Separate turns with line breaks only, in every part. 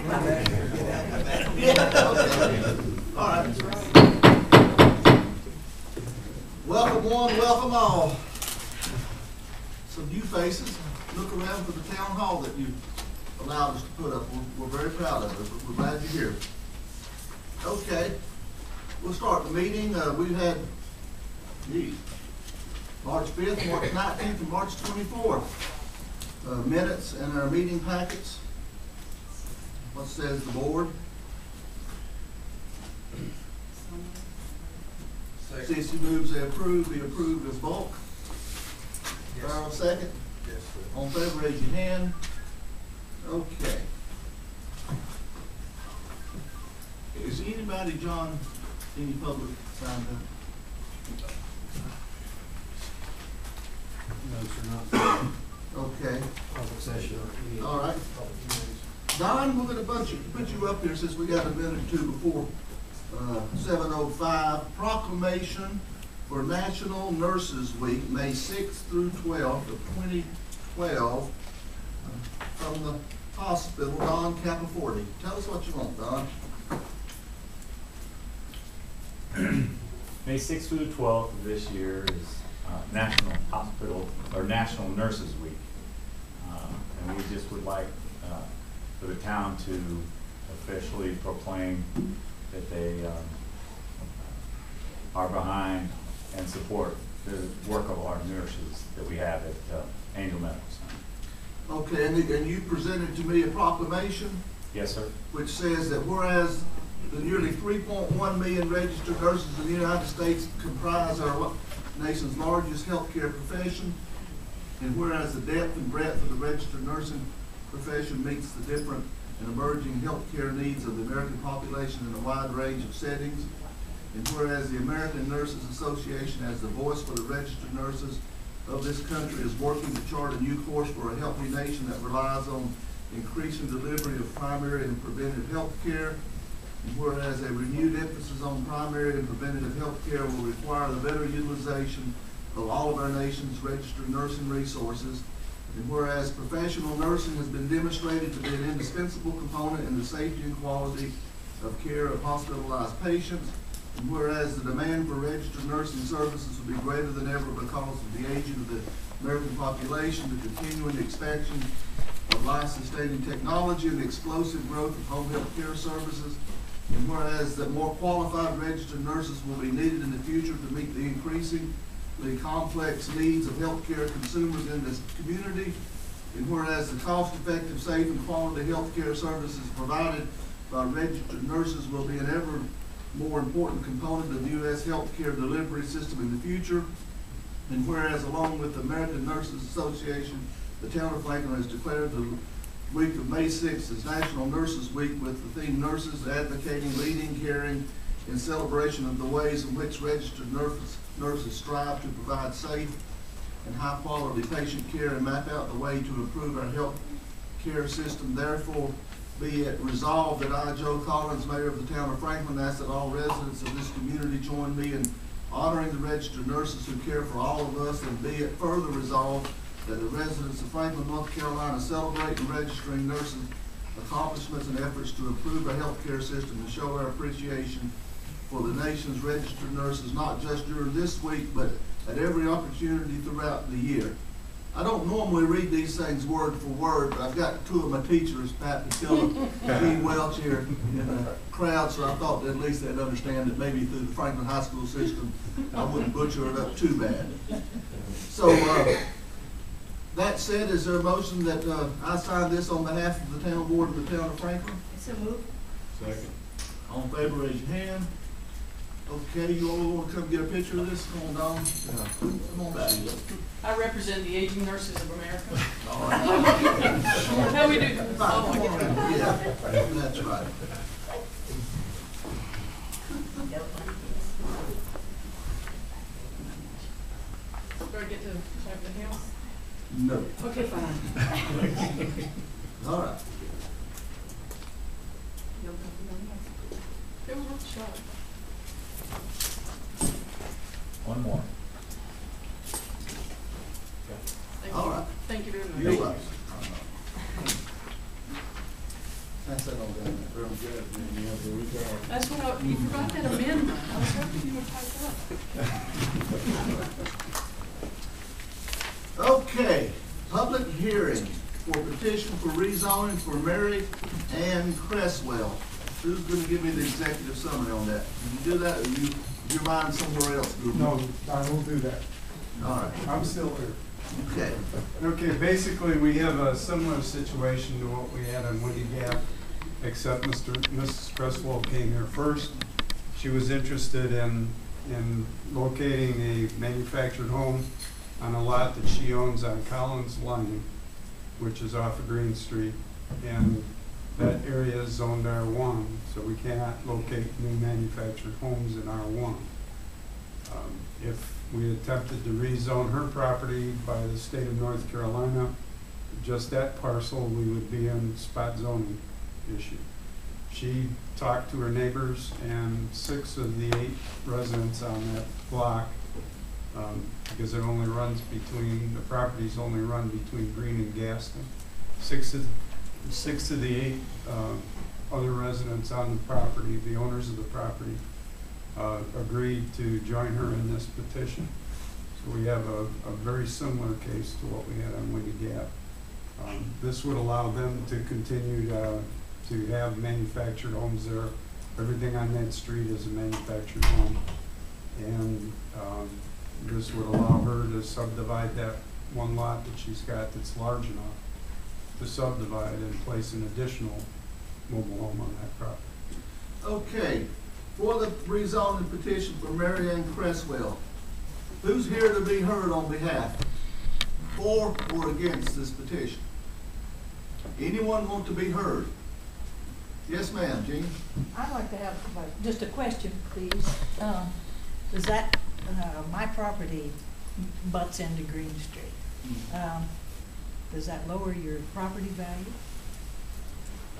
All right. Welcome one, welcome all. Some new faces. Look around for the town hall that you allowed us to put up. We're very proud of it. We're glad you're here. Okay, we'll start the meeting. We've had March 5th, March 19th, and March 24th. Minutes and our meeting packets. What says the board? Cece moves they approve, be approved as bulk.
Yes.
Darrell, second?
Yes, sir.
All in favor, raise your hand. Okay. Is anybody, John, any public signed up?
No, sir, not.
Okay.
Public session.
All right. Don, we're gonna put you up here since we got a minute or two before 7:05. Proclamation for National Nurses Week, May 6th through 12th of 2012, from the hospital, Don Capaforti. Tell us what you want, Don.
May 6th through the 12th of this year is National Hospital or National Nurses Week, and we just would like for the town to officially proclaim that they are behind and support the work of our nurses that we have at Angel Medical Center.
Okay, and you presented to me a proclamation
Yes, sir.
which says that whereas the nearly 3.1 million registered nurses in the United States comprise our nation's largest healthcare profession, and whereas the depth and breadth of the registered nursing profession meets the different and emerging healthcare needs of the American population in a wide range of settings, and whereas the American Nurses Association, as the voice for the registered nurses of this country, is working to chart a new course for a healthy nation that relies on increasing delivery of primary and preventive health care, and whereas a renewed emphasis on primary and preventative health care will require the better utilization of all of our nation's registered nursing resources, and whereas professional nursing has been demonstrated to be an indispensable component in the safety and quality of care of hospitalized patients, and whereas the demand for registered nursing services will be greater than ever because of the aging of the American population, the continuing expansion of life-sustaining technology, and the explosive growth of home health care services, and whereas that more qualified registered nurses will be needed in the future to meet the increasingly complex needs of healthcare consumers in this community, and whereas the cost-effective, safe, and quality healthcare services provided by registered nurses will be an ever more important component of the U.S. healthcare delivery system in the future, and whereas along with the American Nurses Association, the town of Franklin has declared the week of May 6th as National Nurses Week with the theme Nurses Advocating, Leading, Caring, in celebration of the ways in which registered nurses strive to provide safe and high-quality patient care and map out the way to improve our health care system. Therefore, be it resolved that I, Joe Collins, Mayor of the town of Franklin, ask that all residents of this community join me in honoring the registered nurses who care for all of us, and be it further resolved that the residents of Franklin, North Carolina celebrate and registering nurses' accomplishments and efforts to improve our healthcare system and show our appreciation for the nation's registered nurses, not just during this week, but at every opportunity throughout the year. I don't normally read these things word for word, but I've got two of my teachers, Pat Patilla and Gene Welch, here in the crowd, so I thought that at least they'd understand that maybe through the Franklin High School system, I wouldn't butcher it up too bad. So, that said, is there a motion that I sign this on behalf of the town board of the town of Franklin?
So moved.
Second.
All in favor, raise your hand. Okay, you all want to come get a picture of this? Come on down. Come on back.
I represent the Aging Nurses of America.
All right.
How we do? Oh, my God.
Yeah, that's right.
Do I get to type the house?
No.
Okay, fine.
All right.
It was worth a shot.
One more.
Thank
All
you.
right.
Thank you very much.
You're welcome. Pass that on down.
That's what you forgot that amendment. I was hoping you would type up.
Okay, public hearing for petition for rezoning for Mary Ann Cresswell. Who's gonna give me the executive summary on that? Can you do that, or is your mind somewhere else? Google?
No, I will do that.
All right,
I'm still here.
okay.
Okay, basically, we have a similar situation to what we had on Windy Gap, except Mrs. Cresswell came here first. She was interested in locating a manufactured home on a lot that she owns on Collins Lane, which is off of Green Street, and that area is zoned R1, so we cannot locate new manufactured homes in R1. If we attempted to rezone her property by the state of North Carolina, just that parcel, we would be in spot zoning issue. She talked to her neighbors, and 6 of the 8 residents on that block, because it only runs between, the properties only run between Green and Gaston. 6 of the 8 other residents on the property, the owners of the property, agreed to join her in this petition. So we have a very similar case to what we had on Windy Gap. This would allow them to continue to have manufactured homes there. Everything on that street is a manufactured home. And this would allow her to subdivide that one lot that she's got that's large enough to subdivide and place an additional mobile home on that property.
Okay, for the rezoning petition for Mary Ann Cresswell, who's here to be heard on behalf, for or against this petition? Anyone want to be heard? Yes, ma'am, Jean?
I'd like to have just a question, please. Does that, my property butts into Green Street. Does that lower your property value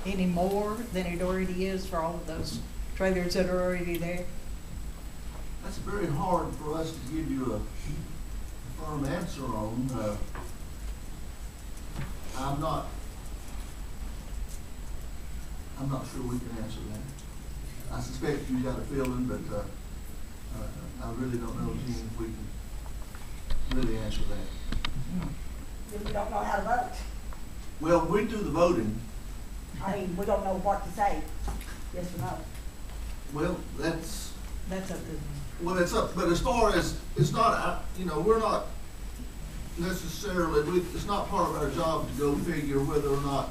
any more than it already is for all of those trailers that are already there?
That's very hard for us to give you a firm answer on. I'm not sure we can answer that. I suspect you got a feeling, but I really don't know, Gene, if we can really answer that.
We don't know how to vote.
Well, we do the voting.
I mean, we don't know what to say, yes or no.
Well, that's
up to them.
well, it's up. But as far as it's not, we're not necessarily. It's not part of our job to go figure whether or not,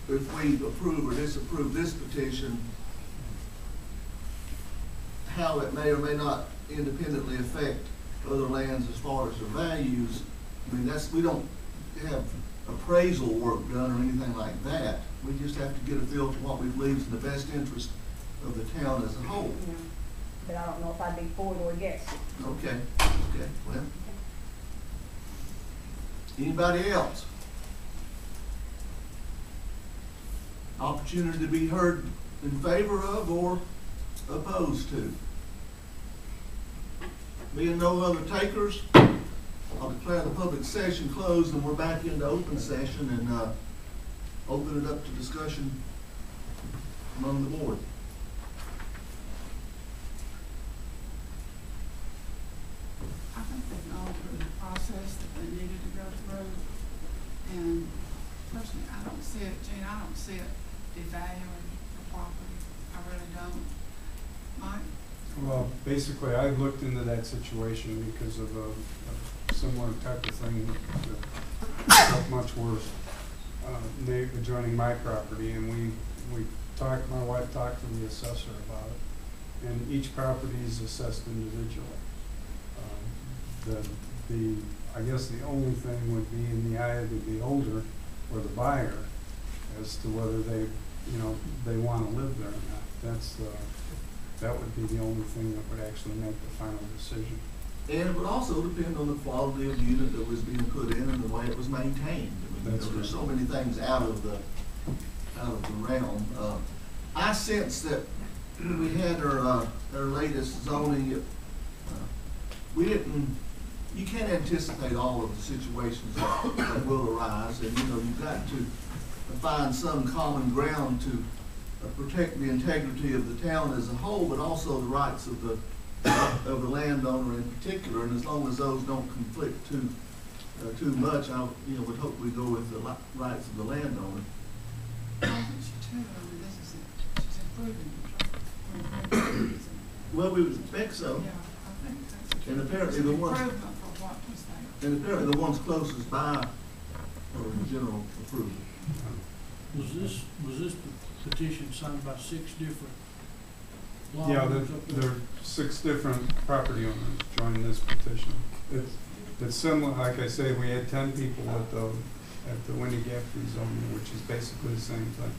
if we approve or disapprove this petition, how it may or may not independently affect other lands as far as their values. I mean, we don't have appraisal work done or anything like that. We just have to get a feel for what we believe is in the best interest of the town as a whole.
But I don't know if I'd be for it or against.
Okay, well. Anybody else? Opportunity to be heard in favor of or opposed to? Being no other takers, I'll declare the public session closed, and we're back into open session and open it up to discussion among the board.
I think they've gone through the process that they needed to go through. And personally, I don't see it, Gene, I don't see it devaluing the property. I really don't. Mike?
Well, basically, I looked into that situation because of a similar type of thing that got much worse, adjoining my property, and we talked, my wife talked to the assessor about it, and each property is assessed individually. I guess the only thing would be in the eye of the beholder or the buyer as to whether they want to live there or not. That would be the only thing that would actually make the final decision.
And it would also depend on the quality of the unit that was being put in and the way it was maintained. I mean, there's so many things out of the realm. I sense that when we had our latest zoning, you can't anticipate all of the situations that will arise, and you've got to find some common ground to protect the integrity of the town as a whole, but also the rights of the landowner in particular. And as long as those don't conflict too much, I would hope we go with the rights of the landowner.
I think she too, I mean, this is it, she's improving.
Well, we would expect so.
Yeah, I think that's.
And apparently the ones-
Improvement for what was there.
And apparently the ones closest by are in general approval.
Was this petition signed by 6 different law
Yeah,
owners up
there are 6 different property owners joined this petition. It's similar, like I say, we had 10 people at the Windy Gap rezoning, which is basically the same thing.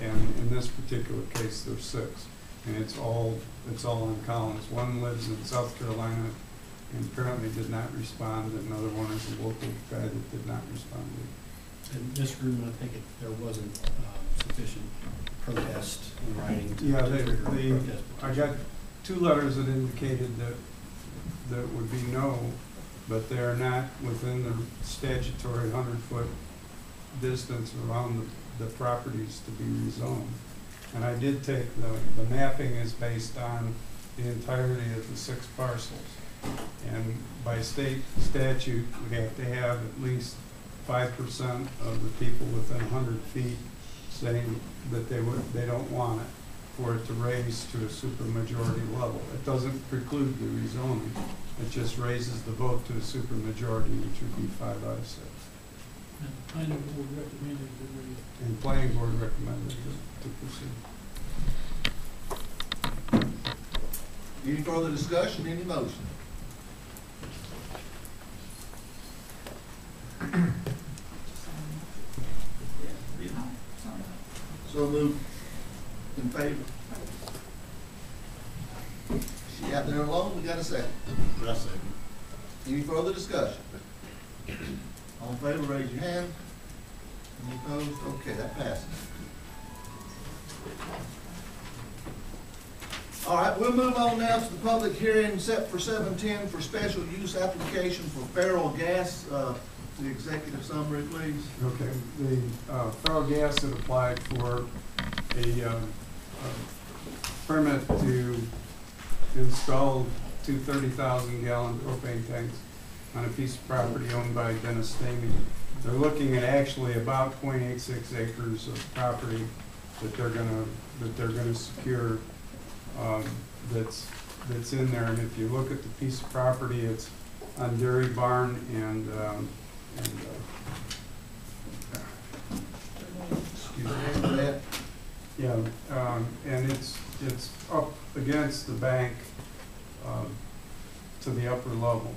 And in this particular case, there's 6, and it's all in Collins. One lives in South Carolina and apparently did not respond, and another one is a local guy that did not respond.
In this agreement, I think there wasn't sufficient protest in writing to
Yeah,
trigger a protest
I
petition.
got 2 letters that indicated that would be no, but they are not within the statutory 100-foot distance around the properties to be rezoned. And I did take the mapping is based on the entirety of the 6 parcels. And by state statute, we have to have at least 5% of the people within 100 feet saying that they don't want it for it to raise to a supermajority level. It doesn't preclude the rezoning. It just raises the vote to a supermajority, which would be 5 out of 6.
And the planning board recommended that we
And planning board recommended to proceed.
Any further discussion, any motion? So moved. In favor? She out there alone, we got a second. Any further discussion? All in favor, raise your hand. Any opposed? Okay, that passes. All right, we'll move on now to the public hearing set for 7:10 for special use application for feral gas. The executive summary, please.
Okay, the feral gas had applied for a permit to install 2 30,000-gallon propane tanks on a piece of property owned by Dennis Stamey. They're looking at actually about 0.86 acres of property that they're gonna secure that's in there. And if you look at the piece of property, it's on Dairy Barn and excuse me. Yeah, and it's up against the bank to the upper level.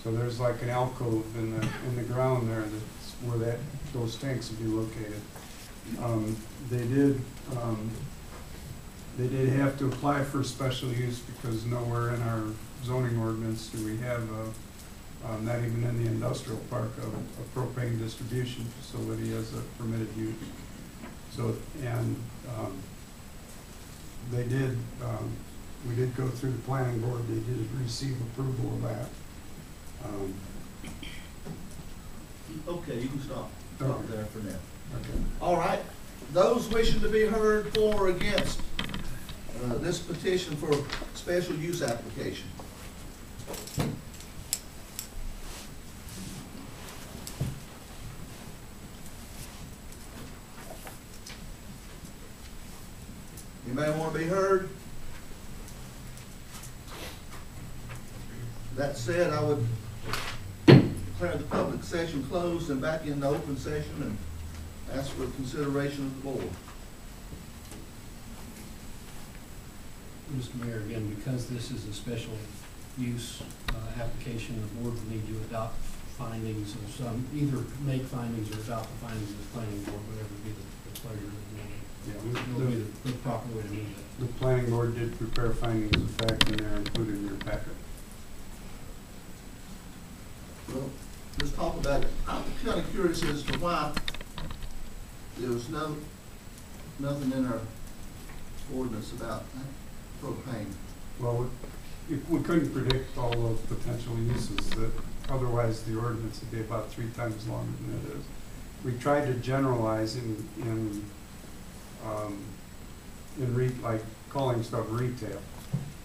So there's like an alcove in the ground there that's where those tanks would be located. They did have to apply for special use because nowhere in our zoning ordinance do we have not even in the industrial park, a propane distribution facility as a permitted use. So, and we did go through the planning board. They did receive approval of that.
Okay, you can stop there for now.
Okay.
All right, those wishing to be heard for or against this petition for special use application. Anybody want to be heard? That said, I would declare the public session closed and back in the open session and ask for consideration of the board.
Mr. Mayor, again, because this is a special use application, the board will need to adopt findings of some, either make findings or adopt the findings of the planning board, whatever be the pleasure of the board.
Yeah,
It'll be the proper way to move it.
the planning board did prepare findings of fact, and they're included in your packet.
Well, let's talk about it. I'm kind of curious as to why there was nothing in our ordinance about propane.
Well, we couldn't predict all of potential uses that otherwise the ordinance would be about 3 times longer than it is. We tried to generalize in like calling stuff retail,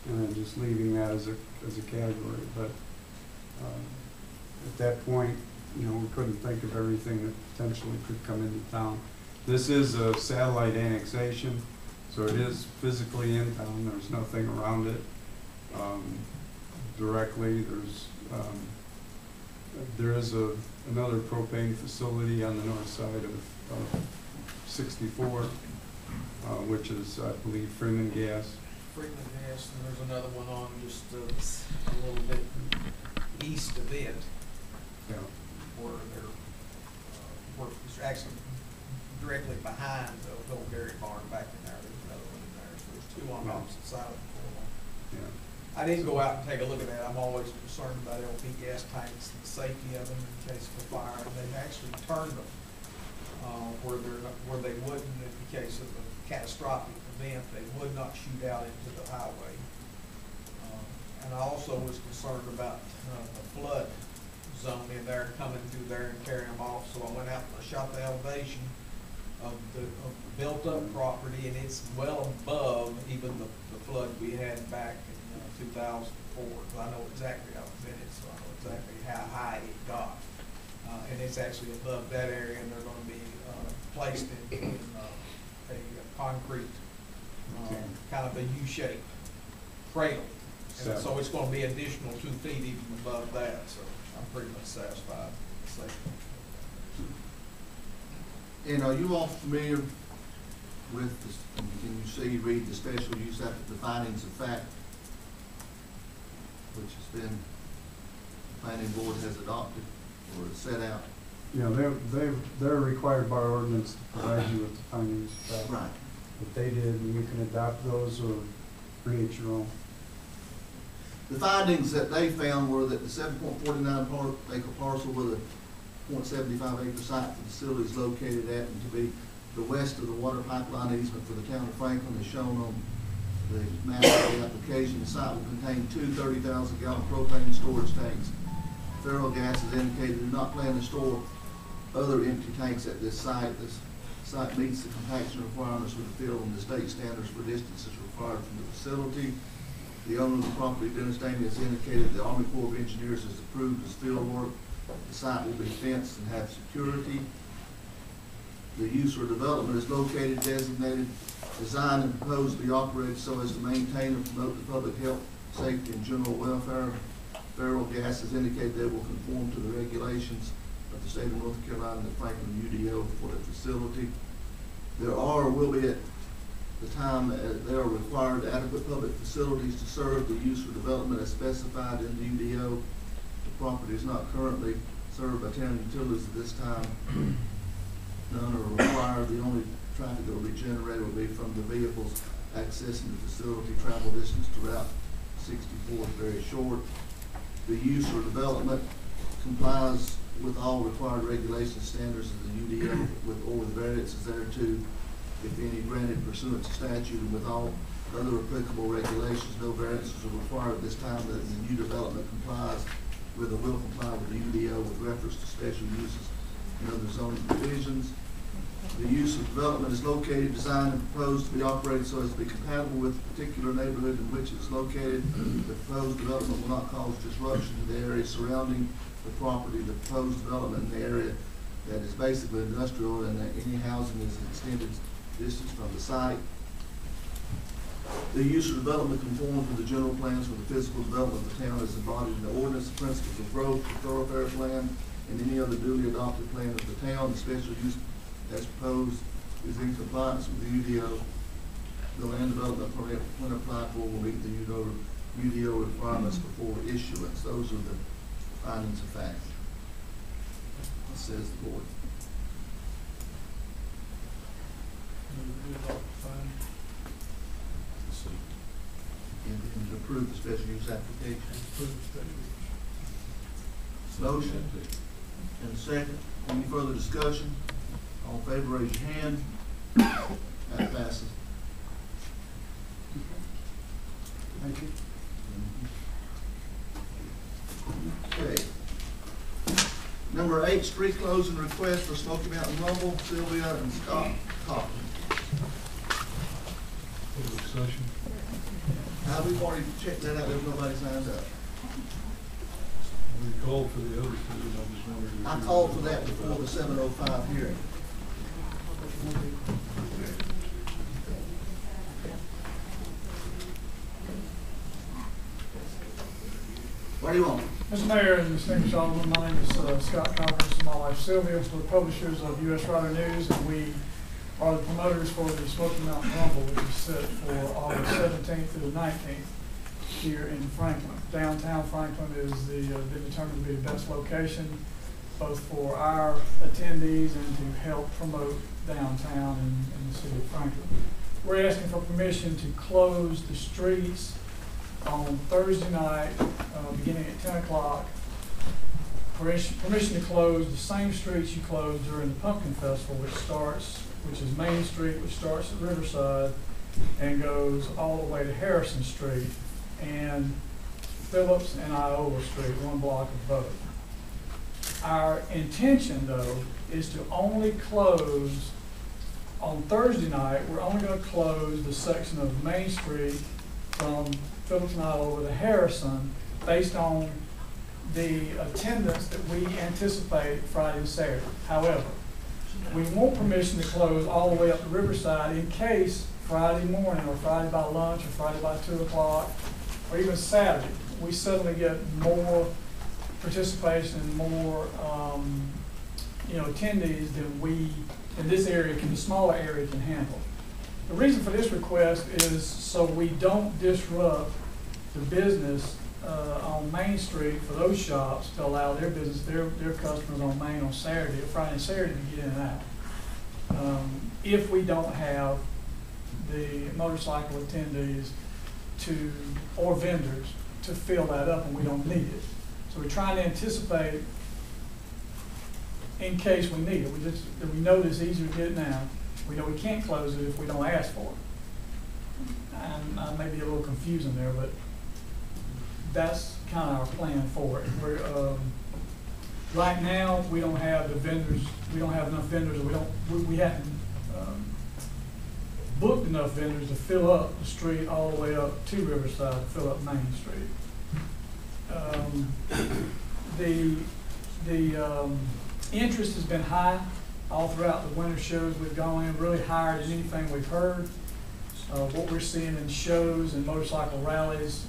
and then just leaving that as a category. But at that point, you know, we couldn't think of everything that potentially could come into town. This is a satellite annexation, so it is physically in town. There's nothing around it directly. There is another propane facility on the north side of 64, which is, I believe, Freeman Gas.
Freeman Gas, and there's another one on just a little bit east of it,
Yeah.
where where it's actually directly behind the old dairy barn back in there. There's another one in there, so there's two on the opposite side of the corridor.
Yeah.
I didn't go out and take a look at that. I'm always concerned about LP gas tanks and the safety of them in case of a fire. And they've actually turned them where they wouldn't, in the case of a catastrophic event, they would not shoot out into the highway. And I also was concerned about the flood zone in there, coming through there and carrying them off. So I went out and I shot the elevation of the built-up property, and it's well above even the flood we had back in 2004. I know exactly how it was in it, so I know exactly how high it got. And it's actually above that area, and they're going to be placed in a concrete, kind of a U-shaped cradle. And so it's going to be additional 2 feet even above that, so I'm pretty much satisfied.
And are you all familiar with this, can you see, read the special use after the findings of fact, which has been, the planning board has adopted or set out?
Yeah, they're required by ordinance to provide you with the findings of fact.
Right.
But they did, and you can adopt those or create your own.
The findings that they found were that the 7.49 acre parcel with a 0.75 acre site the facility is located at, and to be the west of the water pipeline easement for the town of Franklin is shown on the map of the application. The site will contain 2 30,000 gallon propane storage tanks. Feral Gas has indicated do not plan to store other empty tanks at this site. This site meets the compaction requirements for the field and the state standards for distances required from the facility. The owner of the property, Dennis Damey, has indicated the Army Corps of Engineers has approved his field work. The site will be fenced and have security. The use or development is located, designated, designed, and proposed to be operated so as to maintain and promote the public health, safety, and general welfare. Feral Gas has indicated they will conform to the regulations of the state of North Carolina and the Franklin UDO for the facility. There are or will be at the time there are required adequate public facilities to serve the use or development as specified in the UDO. The property is not currently served by town utilities at this time. None are required. The only traffic that will be generated will be from the vehicles accessing the facility. Travel distance to Route 64 is very short. The use or development complies with all required regulation standards of the UDO or with variances thereto, if any, granted pursuant to statute, and with all other applicable regulations. No variances are required at this time that the new development complies with or will comply with the UDO with reference to special uses and other zoning provisions. The use of development is located, designed, and proposed to be operated so as to be compatible with the particular neighborhood in which it is located. The proposed development will not cause disruption to the area surrounding the property. The proposed development in the area that is basically industrial, and that any housing is an extended distance from the site. The use of development conforms with the general plans for the physical development of the town as embodied in the ordinance, the principles of growth, the thoroughfare plan, and any other duly adopted plan of the town. The special use as proposed is in compliance with the UDO. The land development permit, when applied for, will meet the UDO requirements before issuance. Those are the findings of fact. What says the board? And to approve the special use application. Motion and a second. Any further discussion? All in favor, raise your hand. That passes.
Thank you.
Okay. Number 8, street closing request for Smoky Mountain Rumble, Sylvia and Scott Coffin.
session?
We've already checked that out, there's nobody signed up.
We called for the other two, and I just wondered. if
I
you-
called for that before the 7:05 hearing. What do you want?
Mr. Mayor and distinguished Alderman, my name is Scott Converse and my wife Sylvia. We're publishers of U.S. Rider News, and we are the promoters for the Smoky Mountain Rumble, which is set for August 17th through the 19th here in Franklin. Downtown Franklin is been determined to be the best location, both for our attendees and to help promote downtown in the city of Franklin. We're asking for permission to close the streets on Thursday night, beginning at 10 o'clock. Permission to close the same streets you closed during the Pumpkin Festival, which is Main Street, which starts at Riverside and goes all the way to Harrison Street, and Phillips and Iowa Street, one block of both. Our intention, though, is to only close on Thursday night. We're only going to close the section of Main Street from Phillips and Iowa to Harrison based on the attendance that we anticipate Friday and Saturday. However, we want permission to close all the way up to Riverside in case Friday morning or Friday by lunch or Friday by 2 o'clock or even Saturday, we suddenly get more participation and more attendees than we in this area, the smaller area, can handle. The reason for this request is so we don't disrupt the business on Main Street for those shops to allow their business, their customers on Main on Saturday, Friday and Saturday to get in and out. If we don't have the motorcycle attendees or vendors to fill that up, and we don't need it. So we're trying to anticipate in case we need it. We know it's easier to get it now. We know we can't close it if we don't ask for it. And I may be a little confusing there, but that's kind of our plan for it. Right now, we don't have the vendors. We don't have enough vendors. We haven't booked enough vendors to fill up the street all the way up to Riverside, to fill up Main Street. The interest has been high all throughout the winter shows we've gone in, really higher than anything we've heard. What we're seeing in shows and motorcycle rallies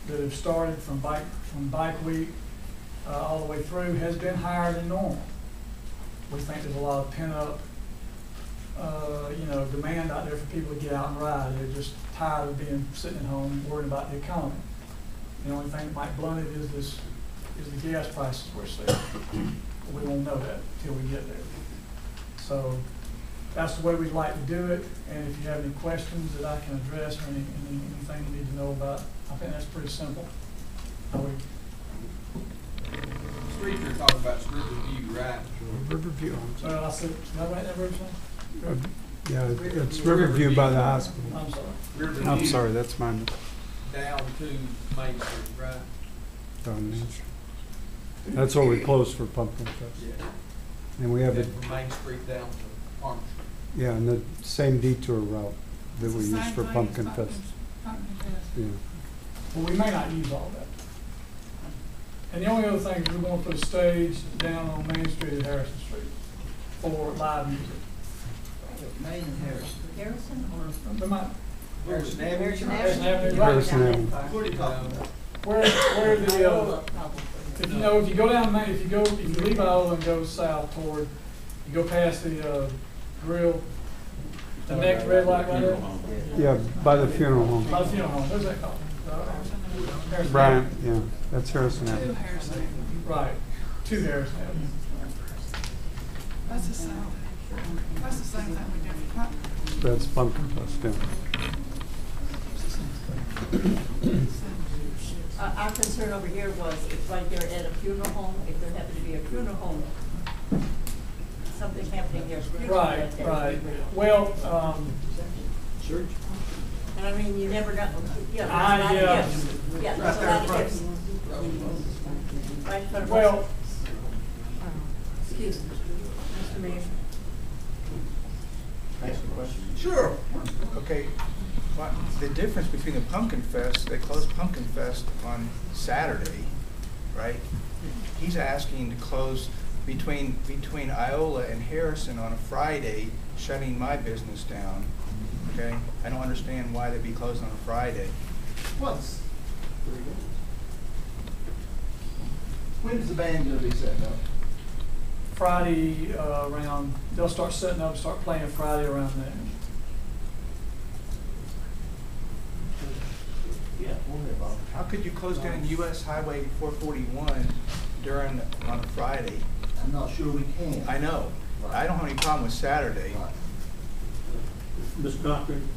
that have started from Bike Week all the way through has been higher than normal. We think there's a lot of pent-up demand out there for people to get out and ride. They're just tired of sitting at home worrying about the economy. The only thing that might blunt it is the gas prices we're seeing. We won't know that until we get there. So that's the way we'd like to do it. And if you have any questions that I can address or anything you need to know about, I think that's pretty simple.
Street you're talking about is Riverview, right?
Riverview.
I said, is that right, that Riverside?
Yeah, it's Riverview by the hospital.
I'm sorry.
Riverview
I'm sorry, that's mine.
down to Main Street, right?
Down Main Street. That's what we closed for Pumpkin Fest.
Yeah.
And we have it,
From Main Street down to Farm Street.
yeah, and the same detour route that
It's
we
the
use
same
for
thing as
Pumpkin Fest.
Pumpkin Fest.
Yeah.
Well, we may not use all that. And the only other thing is we want to put a stage down on Main Street at Harrison Street for live music.
Main and Harrison. Harrison or?
There might,
Harrison Avenue.
Harrison Avenue, right.
Harrison Avenue.
What are you talking about?
Where the,
Iowa, probably.
if you go down Main, if you leave Iowa and go south toward, you go past the grill, the next red light right there.
Yeah, by the funeral home.
By the funeral home, what's that called? Harrison
Bryant,
Avenue.
yeah, that's Harrison
To
Avenue.
Harrison Avenue.
Right, to Harrison Avenue.
That's the same. That's the same thing we did for Pumpkin.
That's Pumpkin Fest, yeah.
Our concern over here was, it's right there at a funeral home, if there happened to be a funeral home, something happening there.
Right, right. Well,
Church?
And I mean, you never got, yeah,
Ah,
there's a lot
yeah.
of gifts. Yeah, there's a lot of gifts. Right in front of us.
well,
Excuse me, Mr. Mayor.
Sure.
Okay,
Well, the difference between the Pumpkin Fest, they close Pumpkin Fest on Saturday, right? He's asking to close between Iola and Harrison on a Friday, shutting my business down, okay? I don't understand why they'd be closed on a Friday.
What's, when is the band gonna be setting up?
Friday around, they'll start setting up, start playing Friday around noon.
Yeah, we'll hear about it.
How could you close down US Highway 441 on a Friday?
I'm not sure we can.
I know. I don't have any problem with Saturday.
Right.
Ms. Cochran,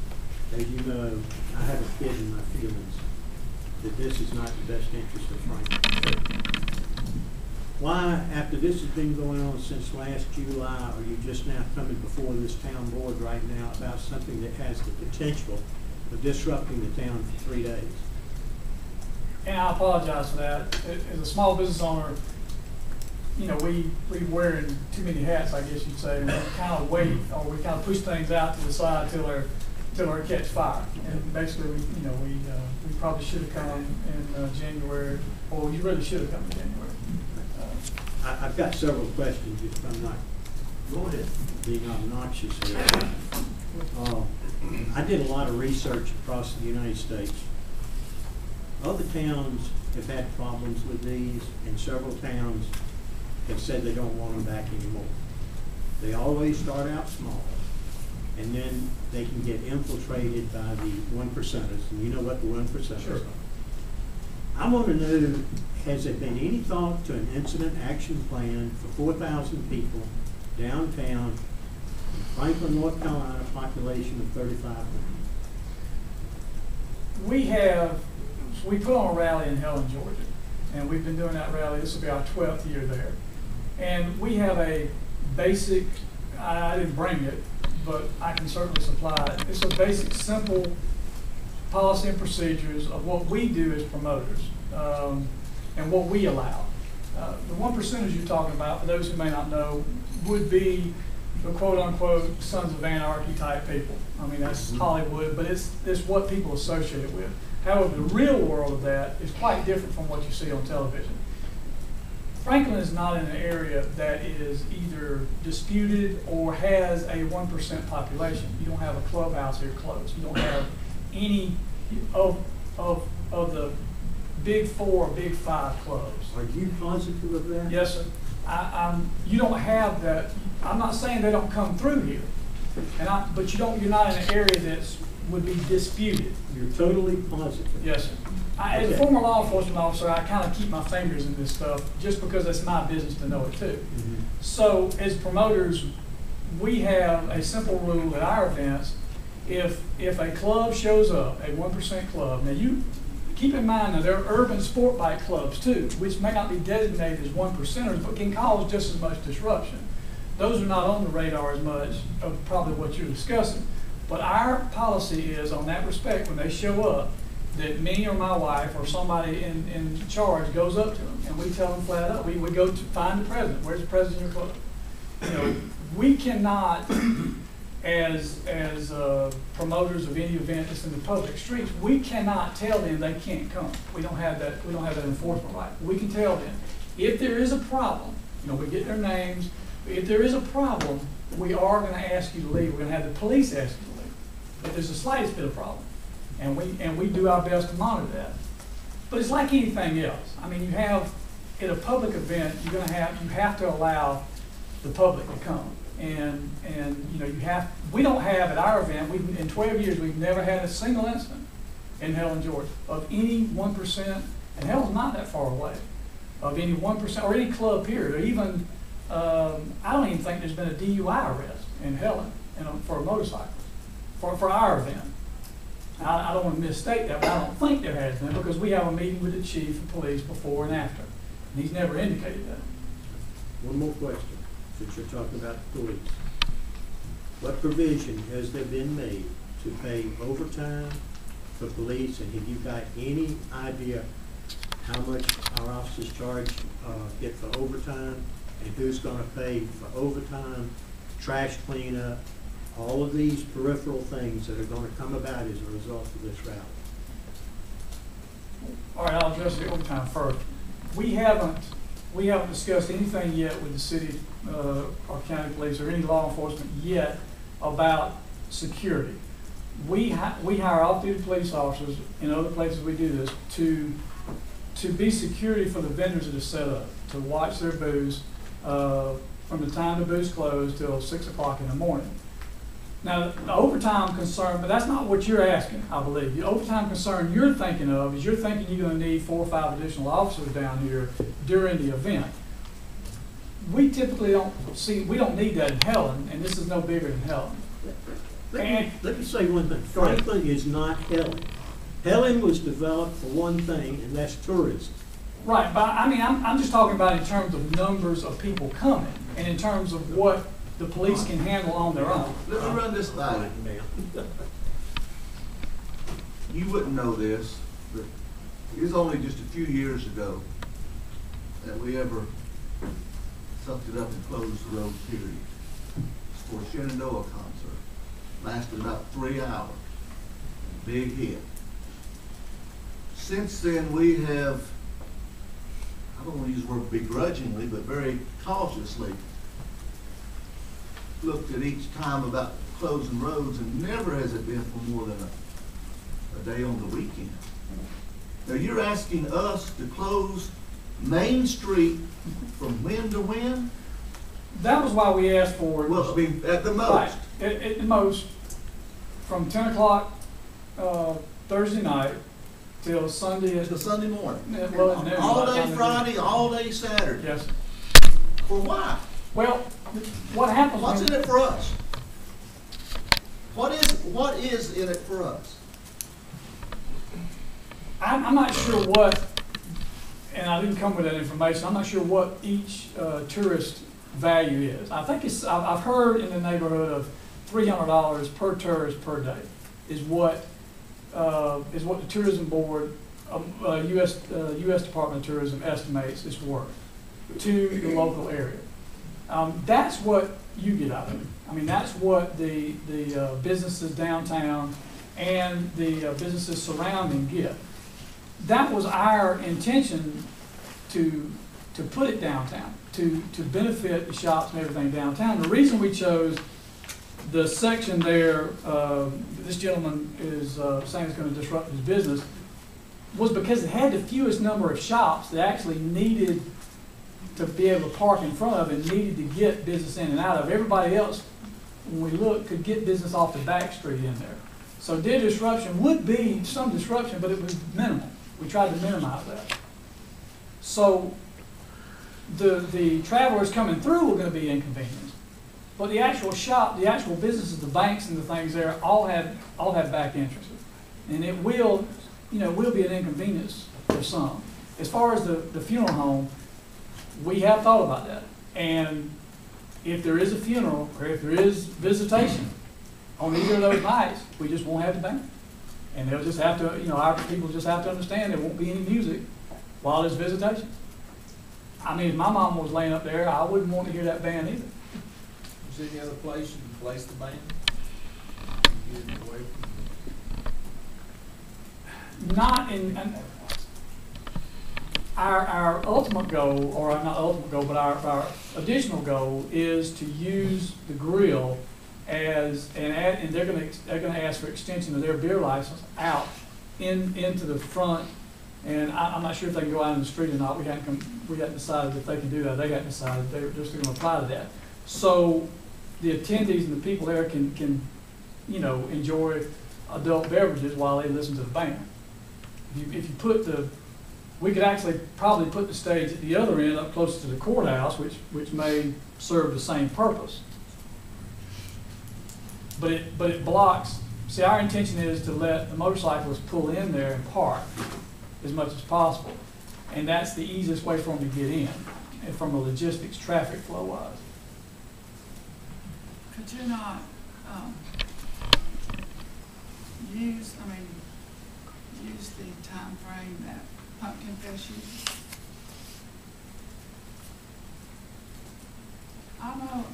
as you know, I have a kid in my feelings that this is not the best interest of Franklin. Why, after this has been going on since last July, are you just now coming before this town board right now about something that has the potential of disrupting the town for 3 days?
And I apologize for that. As a small business owner, you know, we wearing too many hats, I guess you'd say, and we kind of wait, or we kind of push things out to the side till they catch fire. And basically, we probably should have come in January, or we really should have come in January.
I've got several questions if I'm not
Go ahead.
being obnoxious here. I did a lot of research across the United States. Other towns have had problems with these, and several towns have said they don't want them back anymore. They always start out small, and then they can get infiltrated by the 1%ers, and you know what the 1%ers are. I want to know, has there been any thought to an incident action plan for 4,000 people downtown in Franklin, North Carolina, population of 3,500?
We put on a rally in Helen, Georgia, and we've been doing that rally. This will be our 12th year there. And we have a basic, I didn't bring it, but I can certainly supply it. It's a basic, simple policy and procedures of what we do as promoters and what we allow. The 1%ers you're talking about, for those who may not know, would be the quote-unquote sons of anarchy type people. I mean, that's Hollywood, but it's what people associate it with. However, the real world of that is quite different from what you see on television. Franklin is not in an area that is either disputed or has a 1% population. You don't have a clubhouse here close. You don't have any of the big 4 or big 5 clubs.
Are you positive of that?
Yes, sir. You don't have that. I'm not saying they don't come through here, but you're not in an area that would be disputed.
You're totally positive?
Yes, sir. As a former law enforcement officer, I kind of keep my fingers in this stuff just because it's my business to know it too.
Mm-hmm.
So as promoters, we have a simple rule at our events. If a club shows up, a 1% club, now you keep in mind that there are urban sport bike clubs too, which may not be designated as 1%ers, but can cause just as much disruption. Those are not on the radar as much of probably what you're discussing. But our policy is on that respect, when they show up, that me or my wife or somebody in charge goes up to them and we tell them flat up, we go to find the president. Where's the president of your club? You know, we cannot, as promoters of any event that's in the public streets, we cannot tell them they can't come. We don't have that enforcement right. We can tell them if there is a problem, you know, we get their names. If there is a problem, we are going to ask you to leave. We're going to have the police ask you to leave if there's the slightest bit of problem. And we do our best to monitor that. But it's like anything else. I mean, you have, at a public event, you have to allow the public to come. And you know, we don't have at our event, in 12 years, we've never had a single incident in Helen, Georgia, of any 1%, and Helen's not that far away, of any 1% or any club period, or even, I don't even think there's been a DUI arrest in Helen for a motorcycle, for our event. I don't want to misstate that, but I don't think there has been, because we have a meeting with the chief of police before and after, and he's never indicated that.
One more question, since you're talking about the police. What provision has there been made to pay overtime for police, and have you got any idea how much our officers get for overtime, and who's going to pay for overtime, trash cleanup, all of these peripheral things that are gonna come about as a result of this rally.
All right, I'll address the overtime first. We haven't discussed anything yet with the city, or county police or any law enforcement yet about security. We hire off-duty police officers in other places we do this to be security for the vendors that are set up, to watch their booths, from the time the booths close till 6 o'clock in the morning. Now, the overtime concern, but that's not what you're asking, I believe. The overtime concern you're thinking of is you're thinking you're gonna need 4 or 5 additional officers down here during the event. We typically we don't need that in Helen, and this is no bigger than Helen.
Let me say one thing. Franklin is not Helen. Helen was developed for one thing, and that's tourism.
Right, but I mean, I'm just talking about in terms of numbers of people coming, and in terms of what the police can handle on their own.
Let me run this by you. You wouldn't know this, but it was only just a few years ago that we ever sucked it up and closed the road, period, for a Shenandoah concert. Lasted about 3 hours. Big hit. Since then, we have, I don't want to use the word begrudgingly, but very cautiously looked at each time about closing roads, and never has it been for more than a day on the weekend. Now, you're asking us to close Main Street from when to when?
That was why we asked for.
Well, I mean, at the most.
Right, at the most, from 10 o'clock Thursday night till Sunday.
Till Sunday morning.
Well, noon,
all day Friday, all day Saturday.
Yes.
For why?
Well, what happens?
What's in it for us? What is in it for us? I'm
not sure what, and I didn't come with that information. I'm not sure what each tourist value is. I think I've heard in the neighborhood of $300 per tourist per day is what the tourism board, U.S. Department of Tourism estimates it's worth to the local area. That's what you get out of it. I mean, that's what the businesses downtown and the businesses surrounding get. That was our intention to put it downtown, to benefit the shops and everything downtown. The reason we chose the section there, this gentleman is saying it's going to disrupt his business, was because it had the fewest number of shops that actually needed to be able to park in front of and needed to get business in and out of. Everybody else, when we looked, could get business off the back street in there. So their disruption would be some disruption, but it was minimal. We tried to minimize that. So the travelers coming through were going to be inconvenienced, but the actual shop, the actual businesses, the banks and the things there all have back entrances, and it will be an inconvenience for some. As far as the funeral home, we have thought about that, and if there is a funeral or if there is visitation on either of those nights, we just won't have the band. And they'll just have to, our people just have to understand there won't be any music while there's visitation. I mean, if my mom was laying up there, I wouldn't want to hear that band either.
Is there any other place you can place the band? Get it away from
Not in, our ultimate goal, or not ultimate goal, but our additional goal is to use the grill as, and they're going to ask for extension of their beer license out into the front. And I'm not sure if they can go out in the street or not. We hadn't decided if they can do that. They hadn't decided. They're still going to apply to that. So the attendees and the people there can enjoy adult beverages while they listen to the band. If you put we could actually probably put the stage at the other end up close to the courthouse, which may serve the same purpose. But it blocks. See, our intention is to let the motorcyclists pull in there and park as much as possible, and that's the easiest way for them to get in, and from a logistics, traffic flow wise.
Could you not use the time frame that Pumpkin Fest uses? I know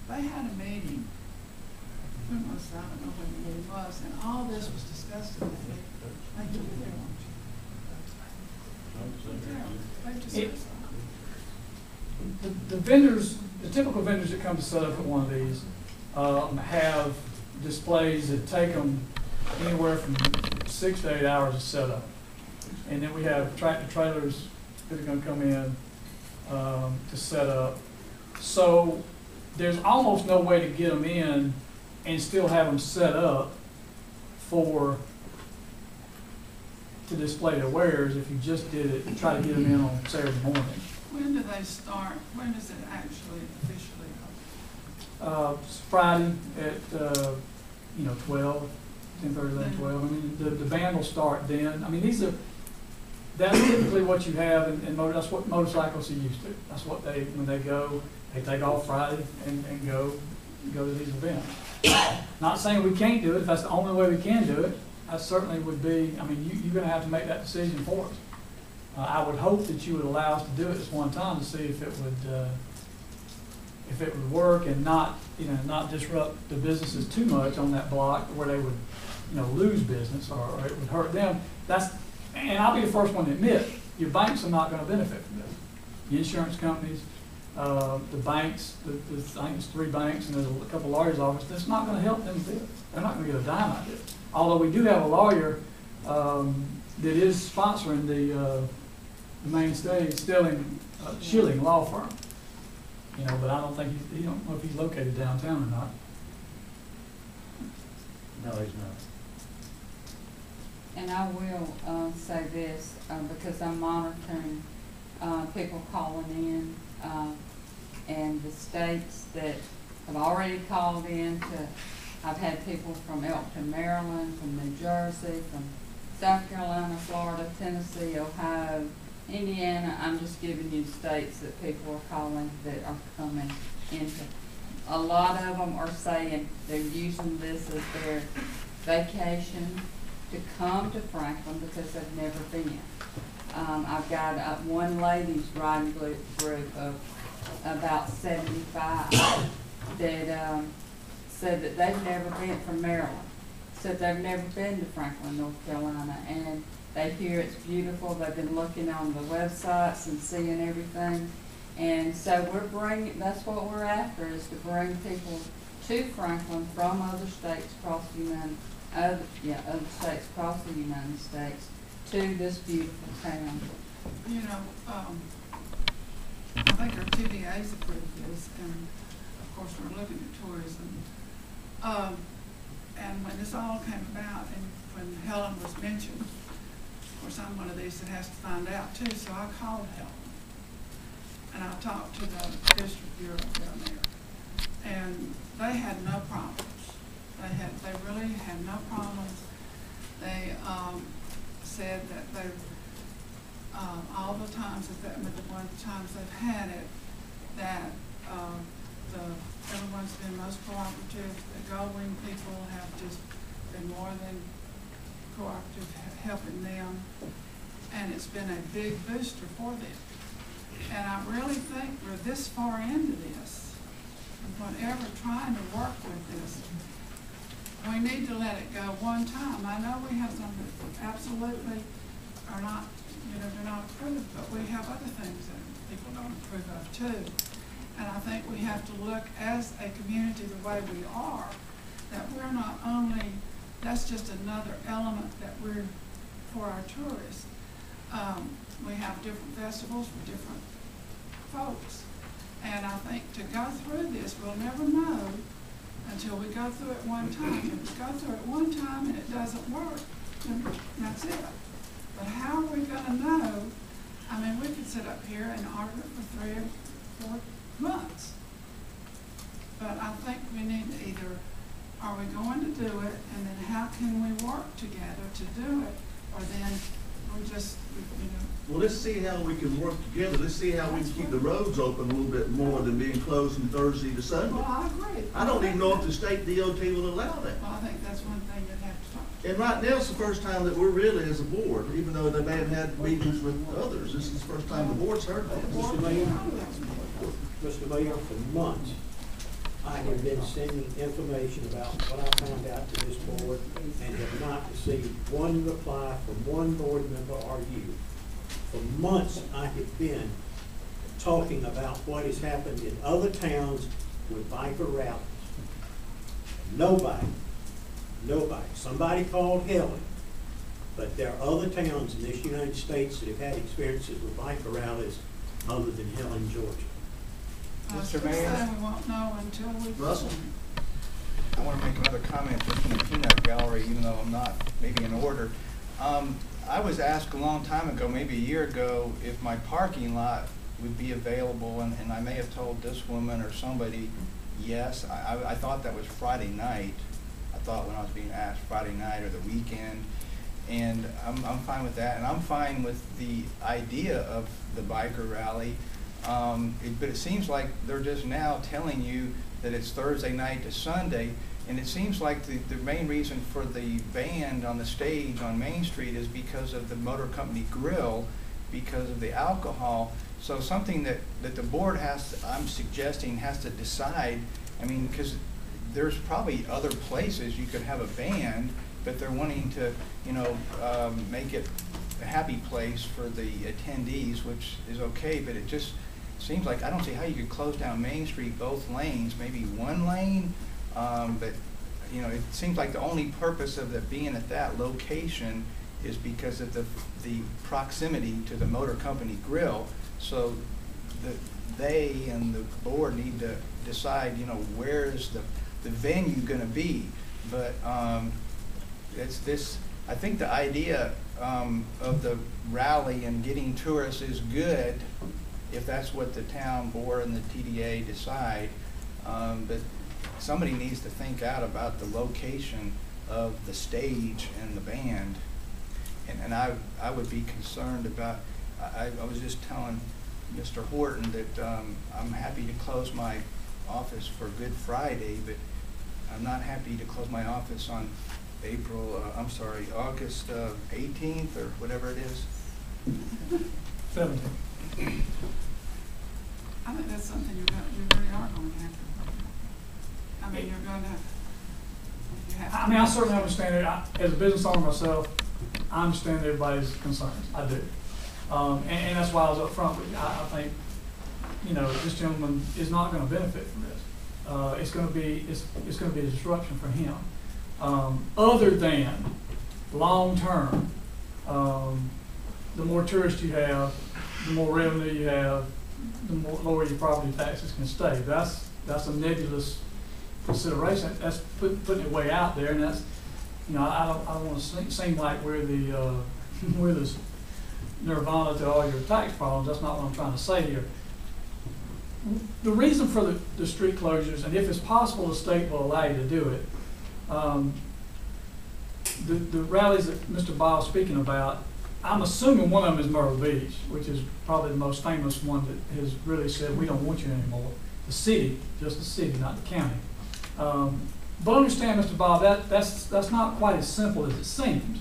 they had a meeting when was it? I don't know when the meeting was, and all this was discussed in that meeting. Thank you very much. They discussed
The vendors, the typical vendors that come to set up at one of these, have displays that take them anywhere from 6 to 8 hours to set up. And then we have tractor trailers that are gonna come in, to set up. So there's almost no way to get them in and still have them set up to display their wares if you just did it and try to get them in on Saturday morning.
When do they start? When does it actually officially open?
It's Friday at, 12, 10:30, 11, 12. I mean, the band will start then. I mean, that's typically what you have, and that's what motorcycles are used to. That's what when they go, they take off Friday and go to these events. Not saying we can't do it. If that's the only way we can do it, that certainly would be, I mean, you're gonna have to make that decision for us. I would hope that you would allow us to do it this one time to see if it would work and not disrupt the businesses too much on that block where they would, lose business or it would hurt them. And I'll be the first one to admit, your banks are not gonna benefit from this. The insurance companies, the banks, I think it's 3 banks and there's a couple lawyers' offices, that's not gonna help them do it. They're not gonna get a dime out of it. Although we do have a lawyer, that is sponsoring the mainstay Schilling law firm. But I don't think he don't know if he's located downtown or not.
No, he's not.
And I will say this, because I'm monitoring people calling in, and the states that have already called in I've had people from Elkton, Maryland, from New Jersey, from South Carolina, Florida, Tennessee, Ohio, Indiana. I'm just giving you the states that people are calling that are coming into. A lot of them are saying they're using this as their vacation to come to Franklin because they've never been. I've got one ladies riding group of about 75 that said that they've never been from Maryland, said they've never been to Franklin, North Carolina, and they hear it's beautiful. They've been looking on the websites and seeing everything. And so that's what we're after, is to bring people to Franklin from other states across the other states across the United States to this beautiful town.
I think our TVA's approved this, and of course we're looking at tourism. And when this all came about, and when Helen was mentioned, of course I'm one of these that has to find out too, so I called Helen. And I talked to the district bureau down there, and they had no problems. They really had no problems. They said that they all the times they've had it, that everyone's been most cooperative. The Goldwing people have just been more than cooperative, helping them, and it's been a big booster for them. And I really think we're this far into this, and whatever trying to work with this, we need to let it go one time. I know we have some that absolutely are not, they're not approved, but we have other things that people don't approve of too. And I think we have to look as a community the way we are, that we're not only, that's just another element that we're for our tourists. We have different festivals for different folks. And I think to go through this, we'll never know until we go through it one time. If we go through it one time and it doesn't work, then that's it. But how are we going to know? I mean, we could sit up here and argue for 3 or 4 months. But I think we need to either, are we going to do it, and then how can we work together to do it, or then we just,
Well, let's see how we can work together. Let's see how we can keep the roads open a little bit more than being closed from Thursday to Sunday.
Well, I agree.
I don't even know if the state DOT will allow that.
Well, I think that's one thing you'd have to talk about.
And right now, it's the first time that we're really, as a board, even though they may have had meetings with others, this is the first time the board's heard this.
Mr. Mayor, for months, I have been sending information about what I found out to this board and have not received one reply from one board member or you. For months, I have been talking about what has happened in other towns with biker rallies. Nobody, somebody called Helen, but there are other towns in this United States that have had experiences with biker rallies other than Helen, Georgia.
Mr. Mayor?
We won't know until we.
Russell?
I want to make another comment just from the peanut gallery, even though I'm not maybe in order. I was asked a long time ago, maybe a year ago, if my parking lot would be available, and I may have told this woman or somebody, yes. I thought that was Friday night. I thought when I was being asked Friday night or the weekend, and I'm fine with that, and I'm fine with the idea of the biker rally. But it seems like they're just now telling you that it's Thursday night to Sunday, and it seems like the main reason for the band on the stage on Main Street is because of the motor company grill, because of the alcohol. So something that the board I'm suggesting has to decide. I mean, because there's probably other places you could have a band, but they're wanting to, make it a happy place for the attendees, which is okay, but it just seems like, I don't see how you could close down Main Street, both lanes, maybe one lane, but it seems like the only purpose of it being at that location is because of the proximity to the motor company grill. So they and the board need to decide, where is the venue going to be. But I think the idea of the rally and getting tourists is good if that's what the town board and the TDA decide. But somebody needs to think out about the location of the stage and the band. And I would be concerned about, I was just telling Mr. Horton that I'm happy to close my office for Good Friday, but I'm not happy to close my office on August 18th or whatever it is.
17th.
I think that's something you really are going to have to. I mean, you're going to.
I mean, I certainly understand it. As a business owner myself, I understand everybody's concerns. I do. And that's why I was up front with you. I think, this gentleman is not going to benefit from this. It's going to be a disruption for him. Other than long term, the more tourists you have, the more revenue you have, the more lower your property taxes can stay. That's a nebulous consideration. That's putting it way out there, and that's I don't want to seem like we're this nirvana to all your tax problems. That's not what I'm trying to say here. The reason for the street closures, and if it's possible, the state will allow you to do it. The rallies that Mr. Ball's speaking about, I'm assuming one of them is Myrtle Beach, which is probably the most famous one that has really said, we don't want you anymore. The city, just the city, not the county. But understand, Mr. Ball, that's not quite as simple as it seems.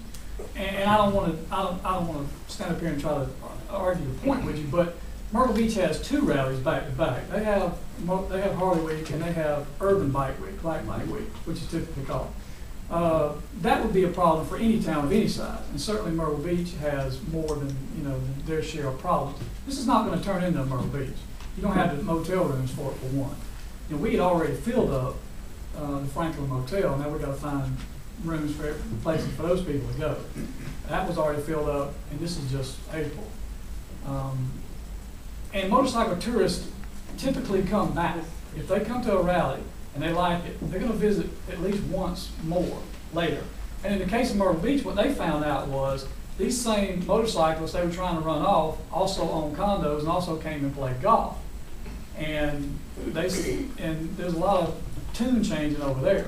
And I don't want to stand up here and try to argue the point with you, but Myrtle Beach has two rallies back to back. They have Harley Week and they have Urban Bike Week, Black Bike Week, which is typically called. That would be a problem for any town of any size, and certainly Myrtle Beach has more than their share of problems. This is not going to turn into Myrtle Beach. You don't have the motel rooms for it, for one. We had already filled up the Franklin Motel, and now we've got to find rooms for places for those people to go. That was already filled up, and this is just April. And motorcycle tourists typically come back. If they come to a rally and they like it, they're going to visit at least once more later. And in the case of Myrtle Beach, what they found out was these same motorcyclists they were trying to run off also owned condos and also came and played golf. And there's a lot of tune changing over there.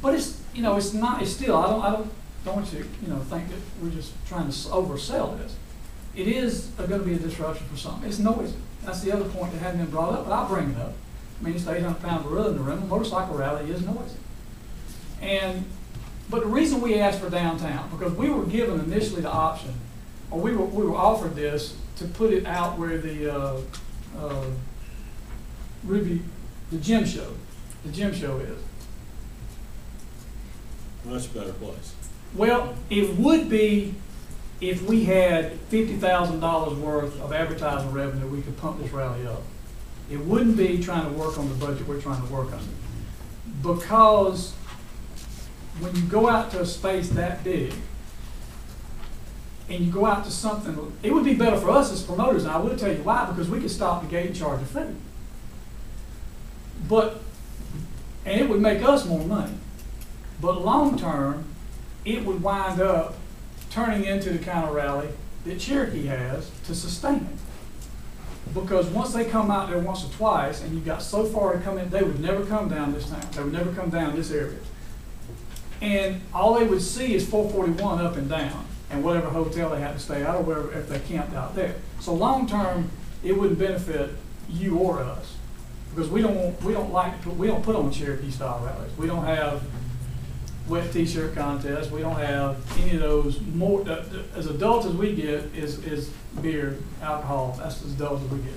But it's still, I don't want you to think that we're just trying to oversell this. It is going to be a disruption for some. It's noisy. That's the other point that hadn't been brought up, but I'll bring it up. I mean, it's 800-pound gorilla in the room. A motorcycle rally is noisy. But the reason we asked for downtown, because we were given initially the option, or we were offered this to put it out where the Ruby the gym show. The gym show is.
Much better place.
Well, it would be if we had $50,000 worth of advertising revenue, we could pump this rally up. It wouldn't be trying to work on the budget we're trying to work on. Because when you go out to a space that big, and you go out to something, it would be better for us as promoters, and I will tell you why, because we could stop the gate and charge a fee. And it would make us more money. But long term, it would wind up turning into the kind of rally that Cherokee has to sustain it. Because once they come out there once or twice, and you've got so far to come in, they would never come down this town. They would never come down this area. And all they would see is 441 up and down, and whatever hotel they had to stay at, or wherever, if they camped out there. So long term, it wouldn't benefit you or us, because we don't put on Cherokee style rallies. We don't have wet t-shirt contests. We don't have any of those. More as adults as we get is beer, alcohol. That's as adult as we get.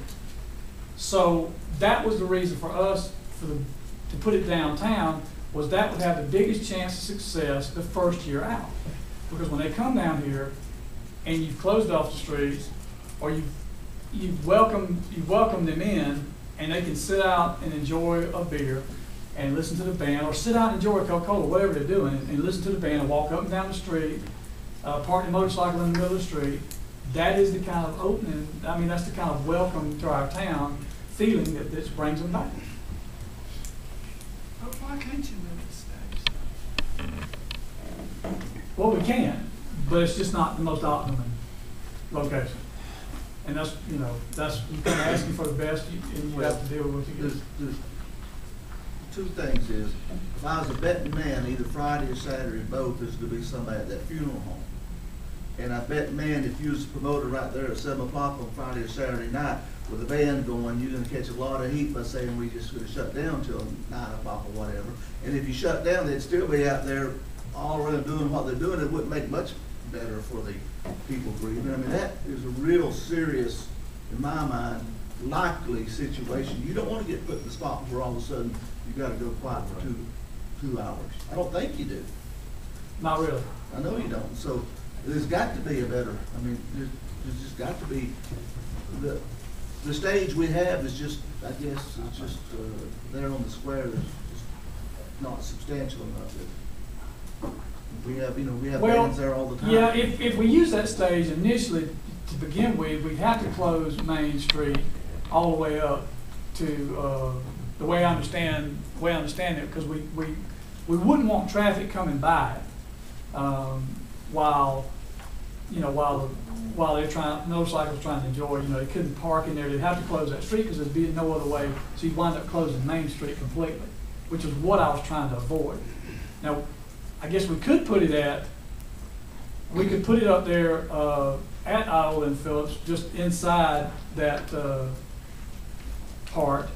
So that was the reason for us to put it downtown, was that would have the biggest chance of success the first year out. Because when they come down here and you've closed off the streets, or you've welcomed them in, and they can sit out and enjoy a beer and listen to the band, or sit out and enjoy a Coca-Cola, whatever they're doing, and listen to the band and walk up and down the street, park the motorcycle in the middle of the street. That is the kind of opening, I mean, that's the kind of welcome to our town feeling that brings them back.
But why can't you move the stage?
Well, we can, but it's just not the most optimum location. And that's, you know, that's, you kind of asking for the best, and you have to deal with what you get.
There's two things is, if I was a betting man, either Friday or Saturday, both, there's gonna be somebody at that funeral home. And I bet, man, if you was a promoter right there at 7 o'clock on Friday or Saturday night with a band going, you're gonna catch a lot of heat by saying we just gonna shut down till 9 o'clock or whatever. And if you shut down, they'd still be out there all around doing what they're doing. It wouldn't make much better for the people grieving. I mean, that is a real serious, in my mind, likely situation. You don't want to get put in the spot where all of a sudden you got to go quiet for two hours. I don't think you do.
Not really.
I know you don't. So there's got to be a better. I mean, there's just got to be the stage we have is just, I guess, it's just there on the square. There's just not substantial enough. We have, bands there all the time.
Yeah, if we use that stage initially to begin with, we'd have to close Main Street all the way up to the way I understand it, because we wouldn't want traffic coming by while they're motorcycles trying to enjoy. You know, they couldn't park in there. They'd have to close that street because there'd be no other way. So you'd wind up closing Main Street completely, which is what I was trying to avoid. Now, I guess we could put it up there at Iowa and Phillips, just inside that part,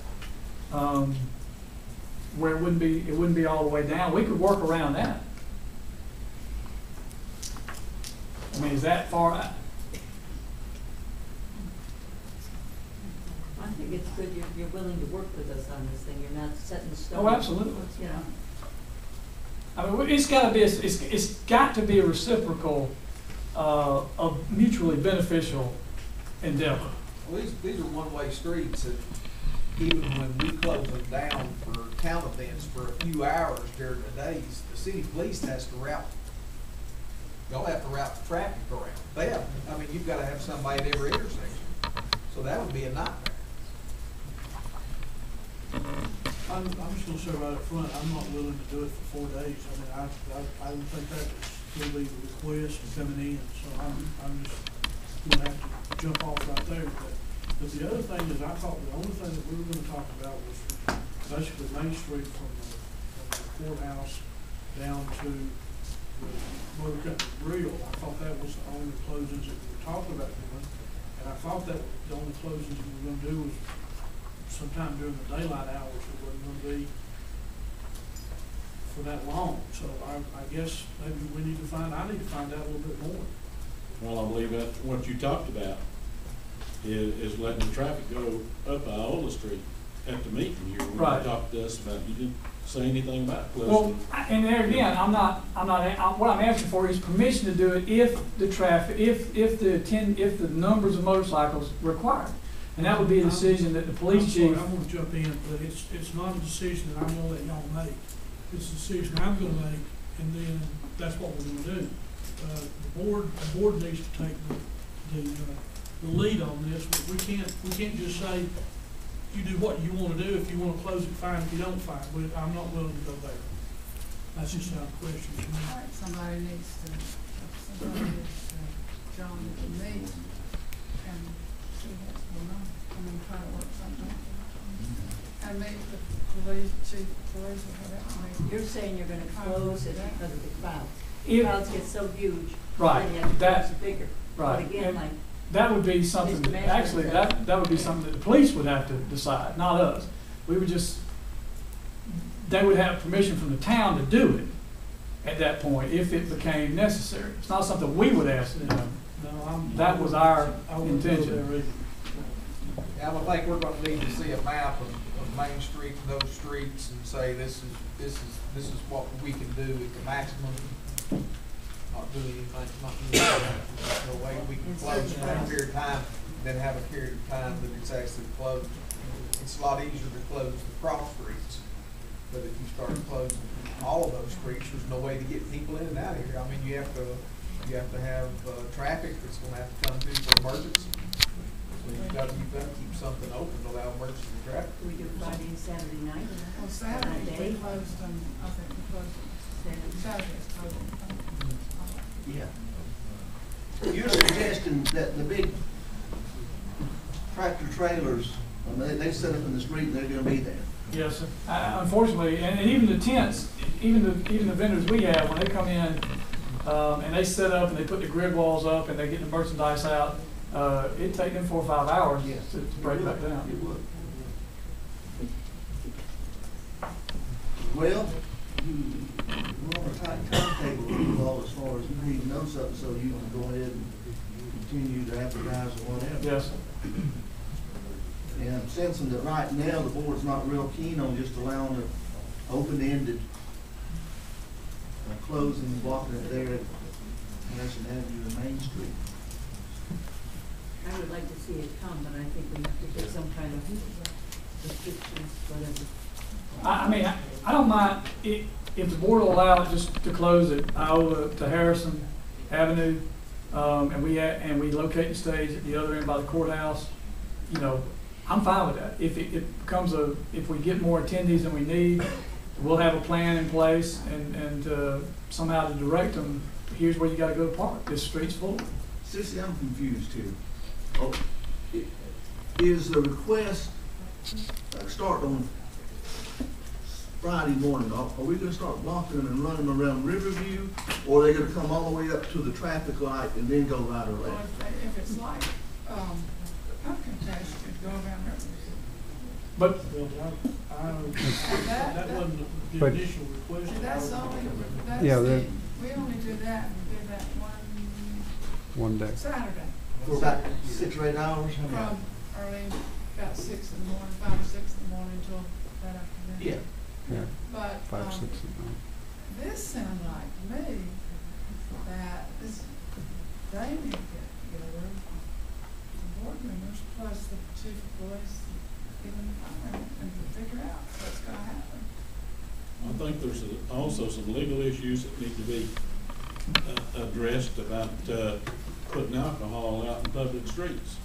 where it wouldn't be all the way down. We could work around that. I mean, is that far out?
I think it's good you're willing to work with us on this thing. You're not set in stone.
Oh, absolutely.
You know.
I mean, it's got to be a reciprocal, a mutually beneficial endeavor.
Well, these are one-way streets that even when we close them down for town events for a few hours during the days, the city police has to route. Y'all have to route the traffic around. They have, I mean, you've got to have somebody at every intersection. So that would be a nightmare.
I'm just gonna say right up front, I'm not willing to do it for 4 days. I mean, I would think that was still be the request and coming in, so I'm just gonna have to jump off right there. But the other thing is, I thought the only thing that we were gonna talk about was basically Main Street from the courthouse down to the Motor Company Grill. I thought that was the only closings that we were talking about doing, and I thought that the only closings we were gonna do was sometime during the daylight hours. It wasn't going to be for that long. So I guess maybe I need to find out a little bit more.
Well, I believe that's what you talked about, is letting the traffic go up Iola Street. at the meeting here, when
Right.
you talked to us about, you didn't say anything about
Well,
closing.
and there again, what I'm asking for is permission to do it if the traffic, if the numbers of motorcycles require it. And that would be a decision that the
I'm
police
sorry,
chief,
I'm gonna jump in, but it's not a decision that I'm gonna let y'all make. It's a decision I'm gonna make, and then that's what we're gonna do. The board needs to take the lead on this. We can't just say, you do what you wanna do. If you wanna close it, fine. If you don't, fine. But I'm not willing to go there. That's just out of question to me.
All right, somebody needs to join the meeting and see what's going on, and then try to work something out. And meet the police, chief of police or whatever.
You're saying you're gonna close it because of the crowds.
If-
Crowds get so huge.
Right,
then you have to
that-
close it bigger.
right,
But again,
and
like,
that would be something,
Mr. Mayor
actually,
said-
that would be something that the police would have to decide, not us. We would just, they would have permission from the town to do it at that point, if it became necessary. It's not something we would ask them.
No,
That was our
I wouldn't go
intention.
there either.
Yeah, I think we're gonna need to see a map of Main Street and those streets and say this is what we can do at the maximum. Not doing anything, not doing anything. No way we can close for a period of time, then have a period of time that it's actually closed. It's a lot easier to close the cross streets, but if you start closing all of those streets, there's no way to get people in and out of here. I mean, you have to have traffic that's gonna have to come through for emergency. So you've got to keep something open to allow emergency traffic.
we do Friday and Saturday night.
Well, Saturday, they closed them, I think we closed them. Saturday's closed.
Yeah. You're suggesting that the big tractor trailers, I mean, they set up in the street and they're gonna be there.
Yes, sir. Unfortunately, and even the tents, even the vendors we have, when they come in, and they set up and they put the grid walls up and they get the merchandise out, it'd take them 4 or 5 hours to break back down.
It would. Well, we're on a tight timetable with you all as far as you need to know something so you can go ahead and continue to advertise or whatever.
Yes, sir.
And I'm sensing that right now, the board's not real keen on just allowing an open-ended closing, blocking it there at Harrison Avenue and Main Street.
I would like to see it come, but I think we have to get some kind of restrictions, whatever.
I mean, I don't mind if the board will allow it just to close at Iowa to Harrison Avenue, and we locate the stage at the other end by the courthouse. You know, I'm fine with that. If it becomes if we get more attendees than we need, we'll have a plan in place and somehow to direct them. Here's where you got to go park. This street's full.
Sissy, I'm confused here. Oh, is the request start on Friday morning? Are we gonna start blocking them and running them around Riverview? Or are they gonna come all the way up to the traffic light and then go right or
Well,
left?
if it's like, pumpkin fest, you'd go around there.
But
That wasn't the
But-
initial request.
See, that's only,
Yeah,
we only do that, we did that
one day.
Saturday.
For about 6 or 8 hours? How many?
From early, about 6 in the morning, 5 or 6 in the morning until that afternoon.
Yeah.
Yeah,
But,
5, 6, and 9.
this sounded like to me that they need to get together, the board members plus the chief of police, even the fire, and to figure out what's gonna happen.
I think there's also some legal issues that need to be addressed about putting alcohol out in public streets.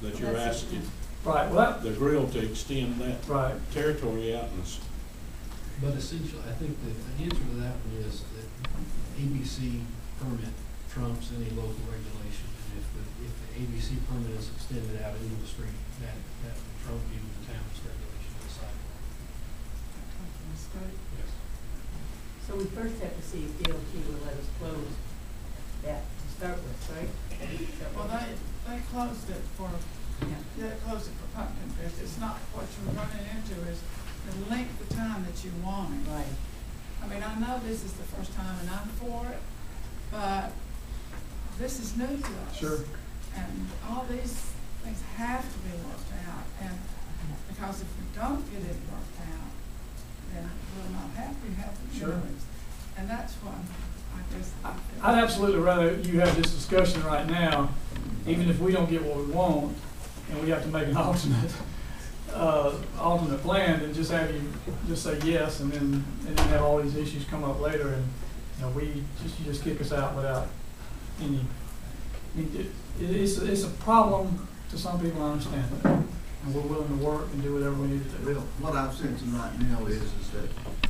That you're asking
right, well,
the grill to extend that
right.
territory out.
But essentially, I think the answer to that one is that ABC permit trumps any local regulation. And if the ABC permit is extended out into the street, that would trump even the town's regulation of the sidewalk.
That's good.
Yes.
So we first have to see if DOT will let us close that to start with, right?
Well, they closed it for,
Yeah.
they closed it for Pumpkin Fest. It's not, what you're running into is the length of time that you want it.
Right.
I mean, I know this is the first time and I'm for it, but this is new to us.
Sure.
And all these things have to be worked out, and because if we don't get it worked out, then we'll not have health insurance. And that's what I guess.
I'd absolutely rather you have this discussion right now, even if we don't get what we want, and we have to make an alternate plan, than just have you just say yes, and then have all these issues come up later, and, you know, you just kick us out without any, I mean, it's a problem to some people, I understand that, and we're willing to work and do whatever we need to do.
Well, what I'm sensing right now is that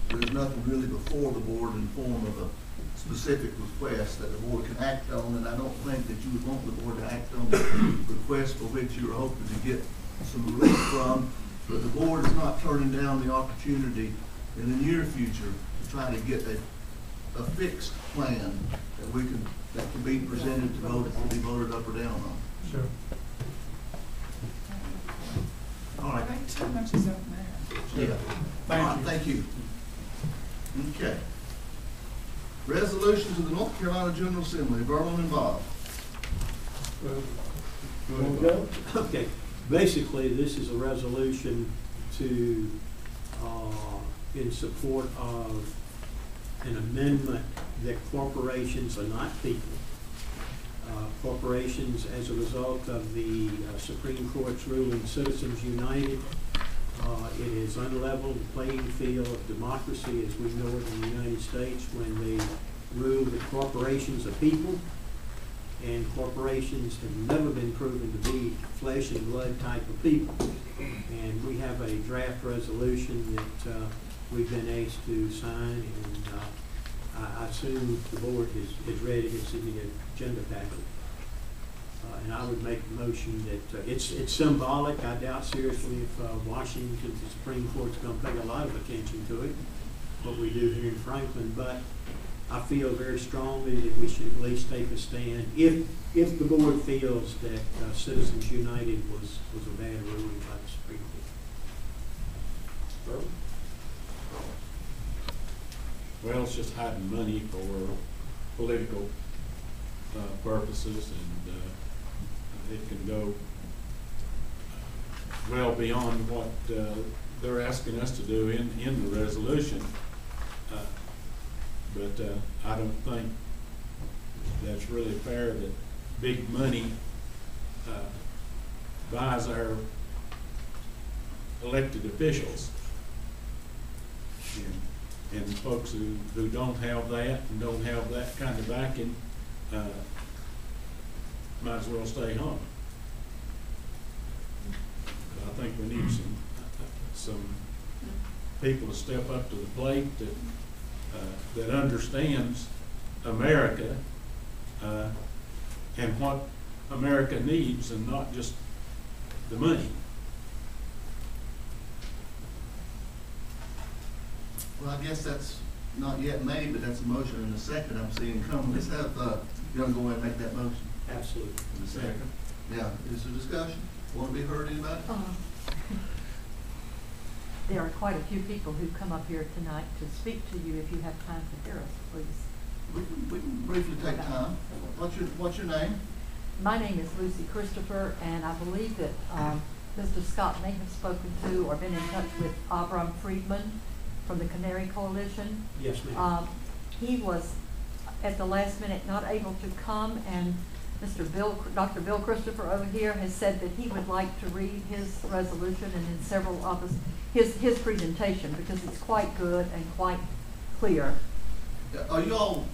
there's nothing really before the board in the form of a specific request that the board can act on, and I don't think that you would want the board to act on the request for which you're hoping to get some relief from, but the board is not turning down the opportunity in the near future to try to get a fixed plan that can be presented to be voted up or down on.
Sure.
All right.
I think too much is up there.
Yeah.
Thank you.
Thank you. Okay. Resolutions of the North Carolina General Assembly, Verlin and Bob.
Okay, basically, this is a resolution to, in support of an amendment that corporations are not people. Corporations, as a result of the Supreme Court's ruling Citizens United, it has unleveled the playing field of democracy as we know it in the United States when they rule that corporations are people, and corporations have never been proven to be flesh and blood type of people. And we have a draft resolution that we've been asked to sign, and I assume the board has read it. It's in the agenda packet. And I would make the motion that it's symbolic. I doubt seriously if Washington, the Supreme Court's going to pay a lot of attention to it, what we do here in Franklin, but I feel very strongly that we should at least take a stand if the board feels that Citizens United was a bad ruling by the Supreme Court.
Well, it's just hiding money for political purposes, and it can go well beyond what they're asking us to do in the resolution. But I don't think that's really fair that big money buys our elected officials. And folks who don't have that and don't have that kind of backing might as well stay home. I think we need some people to step up to the plate that understands America and what America needs, and not just the money.
Well, I guess that's not yet made, but that's a motion in a second I'm seeing come. Let's have, you want to go ahead and make that motion?
Absolutely.
In a second. Yeah, is there discussion? Want to be heard, anybody?
There are quite a few people who come up here tonight to speak to you. If you have time to hear us, please.
We can briefly take time. What's your name?
My name is Lucy Christopher, and I believe that Mr. Scott may have spoken to or been in touch with Abram Friedman from the Canary Coalition.
Yes, ma'am.
He was at the last minute not able to come, and Dr. Bill Christopher over here has said that he would like to read his resolution and in several of us his presentation, because it's quite good and quite clear.
Are you all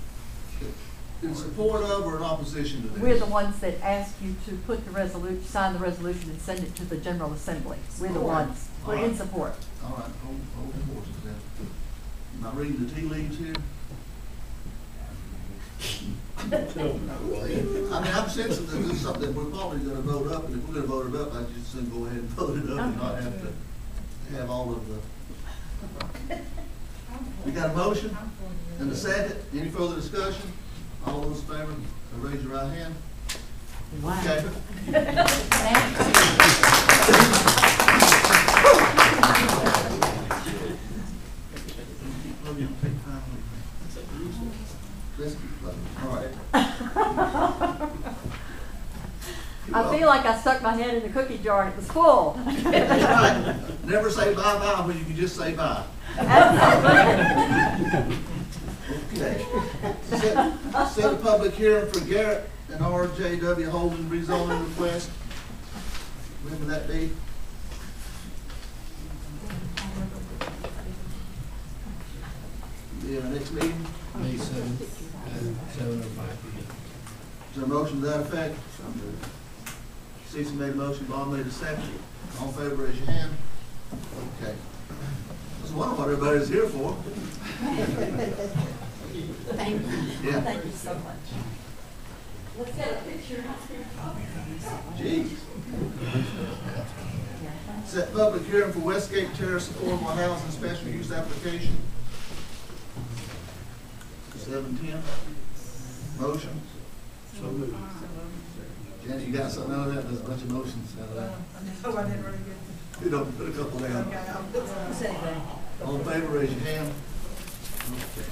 in support of or in opposition to this?
We're the ones that asked you to put the resolution, sign the resolution, and send it to the General Assembly. We're the ones. We're in support.
All right, hold the horses then. Am I reading the tea leaves here? I mean, I'm sensing that this is something that we're probably going to vote up, and if we're going to vote it up, I just think go ahead and vote it up and not have to have all of the. We got a motion and a second. Any further discussion? All those in favor, raise your right hand.
Wow.
Okay.
I feel like I stuck my
my head in the cookie jar and it was full.
That's right. Never say bye-bye when you can just say bye. Okay. Set a public hearing for Garrett and RJW Holding rezoning request. When will that be? Be our next meeting?
May 7th at 7:05 p.m.
Is there a motion to that effect? Cece made a motion, Bob made a second. All in favor, raise your hand. Okay. That's one of what everybody's here for.
Thank you.
Yeah.
Thank you so much. Let's get a picture.
Jeez. Set public hearing for Westgate Terrace Affordable Housing Special Use Application. 7:10. Motion.
So moved.
Janet, you got something out of that? There's a bunch of motions out of that.
No, I didn't really get
You know, put a couple down.
Okay, I'll say that.
All in favor, raise your hand. Okay.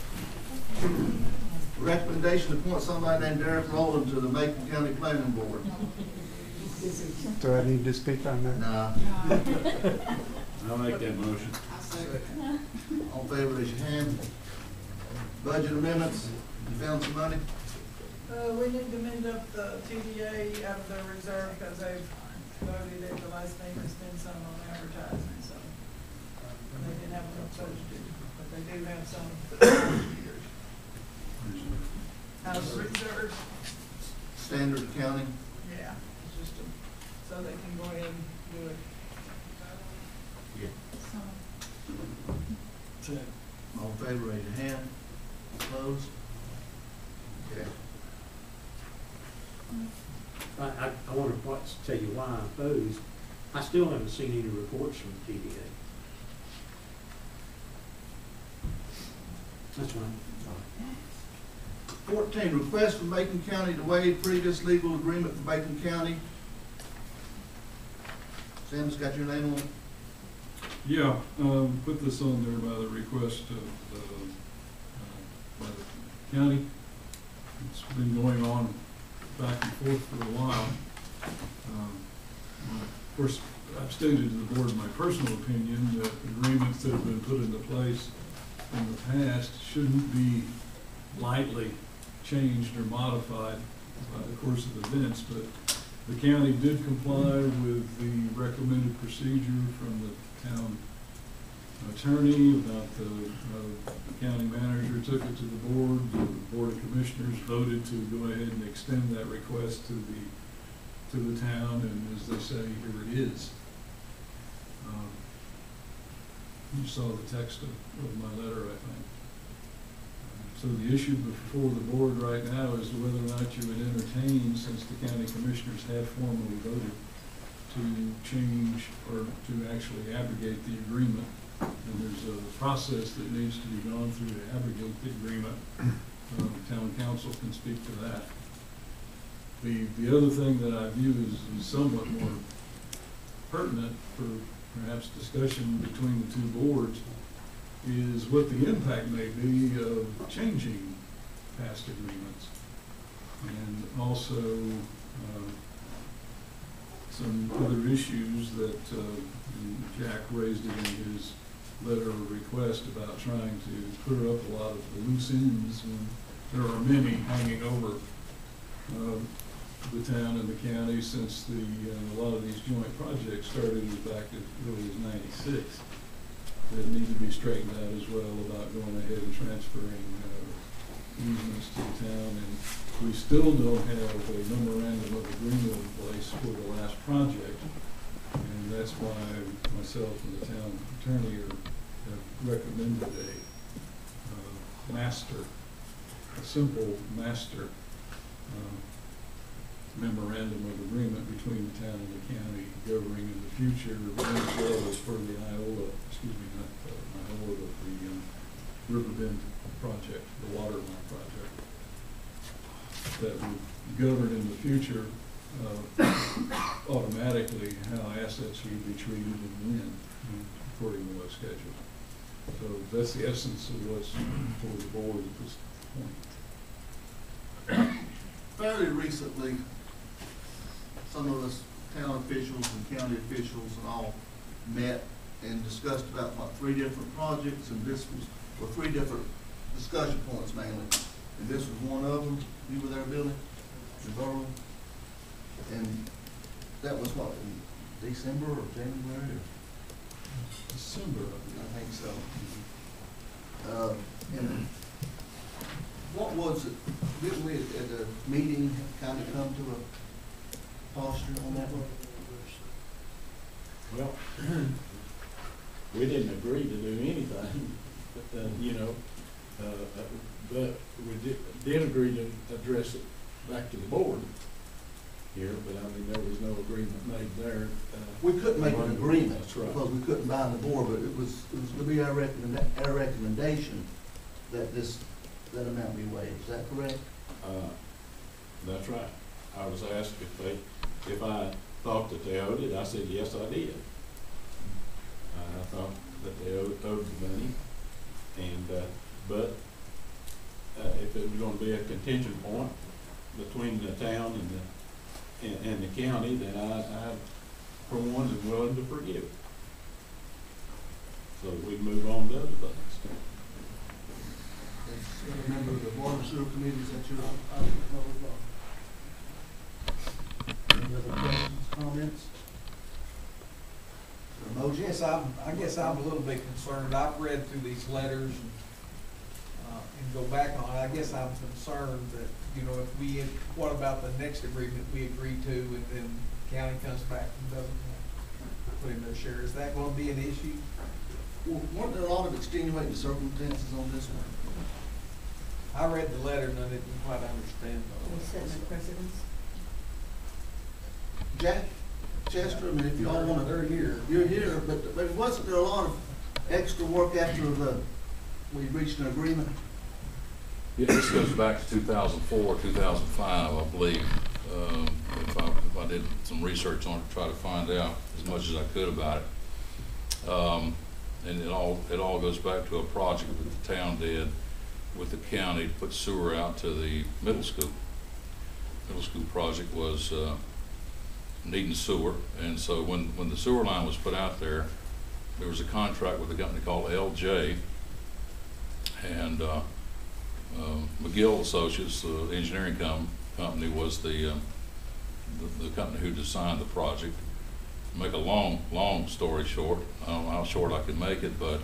Recommendation to appoint somebody named Derek Rowland to the Macon County Planning Board.
Do I need to speak on that?
Nah.
I'll make that motion.
All in favor, raise your hand. Budget amendments, you found some money?
We need to amend up the TDA out of their reserve because they've voted at the last meeting to spend some on advertising, so. They didn't have enough budget, but they do have some. Out of the reserve,
Standard accounting.
yeah, it's just so they can go ahead and do it.
All in favor, raise your hand. Opposed? Okay.
I want to tell you why I oppose. I still haven't seen any reports from TDA. That's right.
14, request from Macon County to waive previous legal agreement for Macon County. Sam's got your name on it?
Yeah, put this on there by the request of, by the county. It's been going on back and forth for a while. Of course, I've stated to the board my personal opinion that agreements that have been put into place in the past shouldn't be lightly changed or modified by the course of events, but the county did comply with the recommended procedure from the town attorney about the county manager took it to the board of commissioners voted to go ahead and extend that request to the town, and as they say, here it is. You saw the text of my letter, I think. So the issue before the board right now is whether or not you would entertain, since the county commissioners have formally voted, to change or to actually abrogate the agreement. And there's a process that needs to be gone through to abrogate the agreement. Town council can speak to that. The other thing that I view is somewhat more pertinent for perhaps discussion between the two boards is what the impact may be of changing past agreements. And also some other issues that Jack raised it in his letter of request about trying to clear up a lot of the loose ends when there are many hanging over the town and the county since a lot of these joint projects started as back as early as '96 that need to be straightened out as well about going ahead and transferring easements to the town. And we still don't have a memorandum of agreement in place for the last project. And that's why myself and the town attorney have recommended a simple master memorandum of agreement between the town and the county governing in the future as well as for the Iola, not Iola, but the Riverbend project, the water line project, that would govern in the future automatically how assets would be treated and when, according to what's scheduled. So that's the essence of what's for the board at this point.
Fairly recently, some of us town officials and county officials and all met and discussed about, what, 3 different projects, and this was, well, 3 different discussion points mainly. And this was one of them. You were there, Billy? In Berlin? And that was what, in December or January or?
December.
I think so. And what was it, didn't we at the meeting kind of come to a posture on that one?
Well, we didn't agree to do anything, you know, but we did agree to address it back to the board here, but I mean, there was no agreement made there.
We couldn't make an agreement.
That's right.
Because we couldn't bind the board, but it was to be our recommendation that that amount be waived. Is that correct?
That's right. I was asked if I thought that they owed it. I said, yes, I did. I thought that they owed the money, and but if it was going to be a contention point between the town and the county, then I for one, am willing to forgive it. So we move on to other things.
As a member of the Water and Sewer Committee, is that your? Any other questions, comments? Motion?
Yes, I guess I'm a little bit concerned. I've read through these letters and go back on it. I guess I'm concerned that, you know, what about the next agreement we agreed to, and then the county comes back and doesn't put in their share? Is that going to be an issue?
Well, weren't there a lot of extenuating circumstances on this one?
I read the letter and I didn't quite understand
We set no precedence.
Jack, Chester, I mean, if you all want to,
They're here.
you're here, but wasn't there a lot of extra work after we reached an agreement?
Yeah, this goes back to 2004, 2005, I believe. If I did some research on it to try to find out as much as I could about it. And it all goes back to a project that the town did with the county to put sewer out to the middle school. Middle school project was needing sewer, and so when the sewer line was put out there, there was a contract with a company called LJ, and McGill Associates, the engineering company, was the company who designed the project. To make a long story short, I don't know how short I can make it, but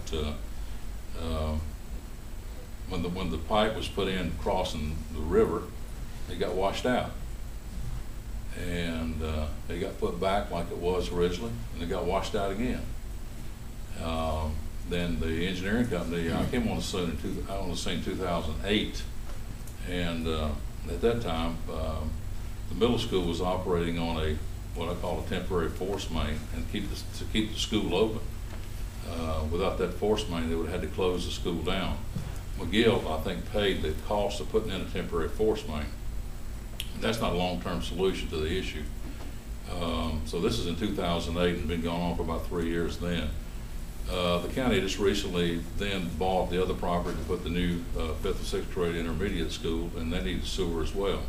when the pipe was put in crossing the river, it got washed out, and it got put back like it was originally, and it got washed out again. Then the engineering company, I came on the scene in 2008, and at that time, the middle school was operating on what I call a temporary force main, and to keep the school open. Without that force main, they would have had to close the school down. McGill, I think, paid the cost of putting in a temporary force main. That's not a long-term solution to the issue. So this is in 2008 and been going on for about 3 years then. The county just recently then bought the other property to put the new 5th and 6th grade intermediate school, and they need sewer as well.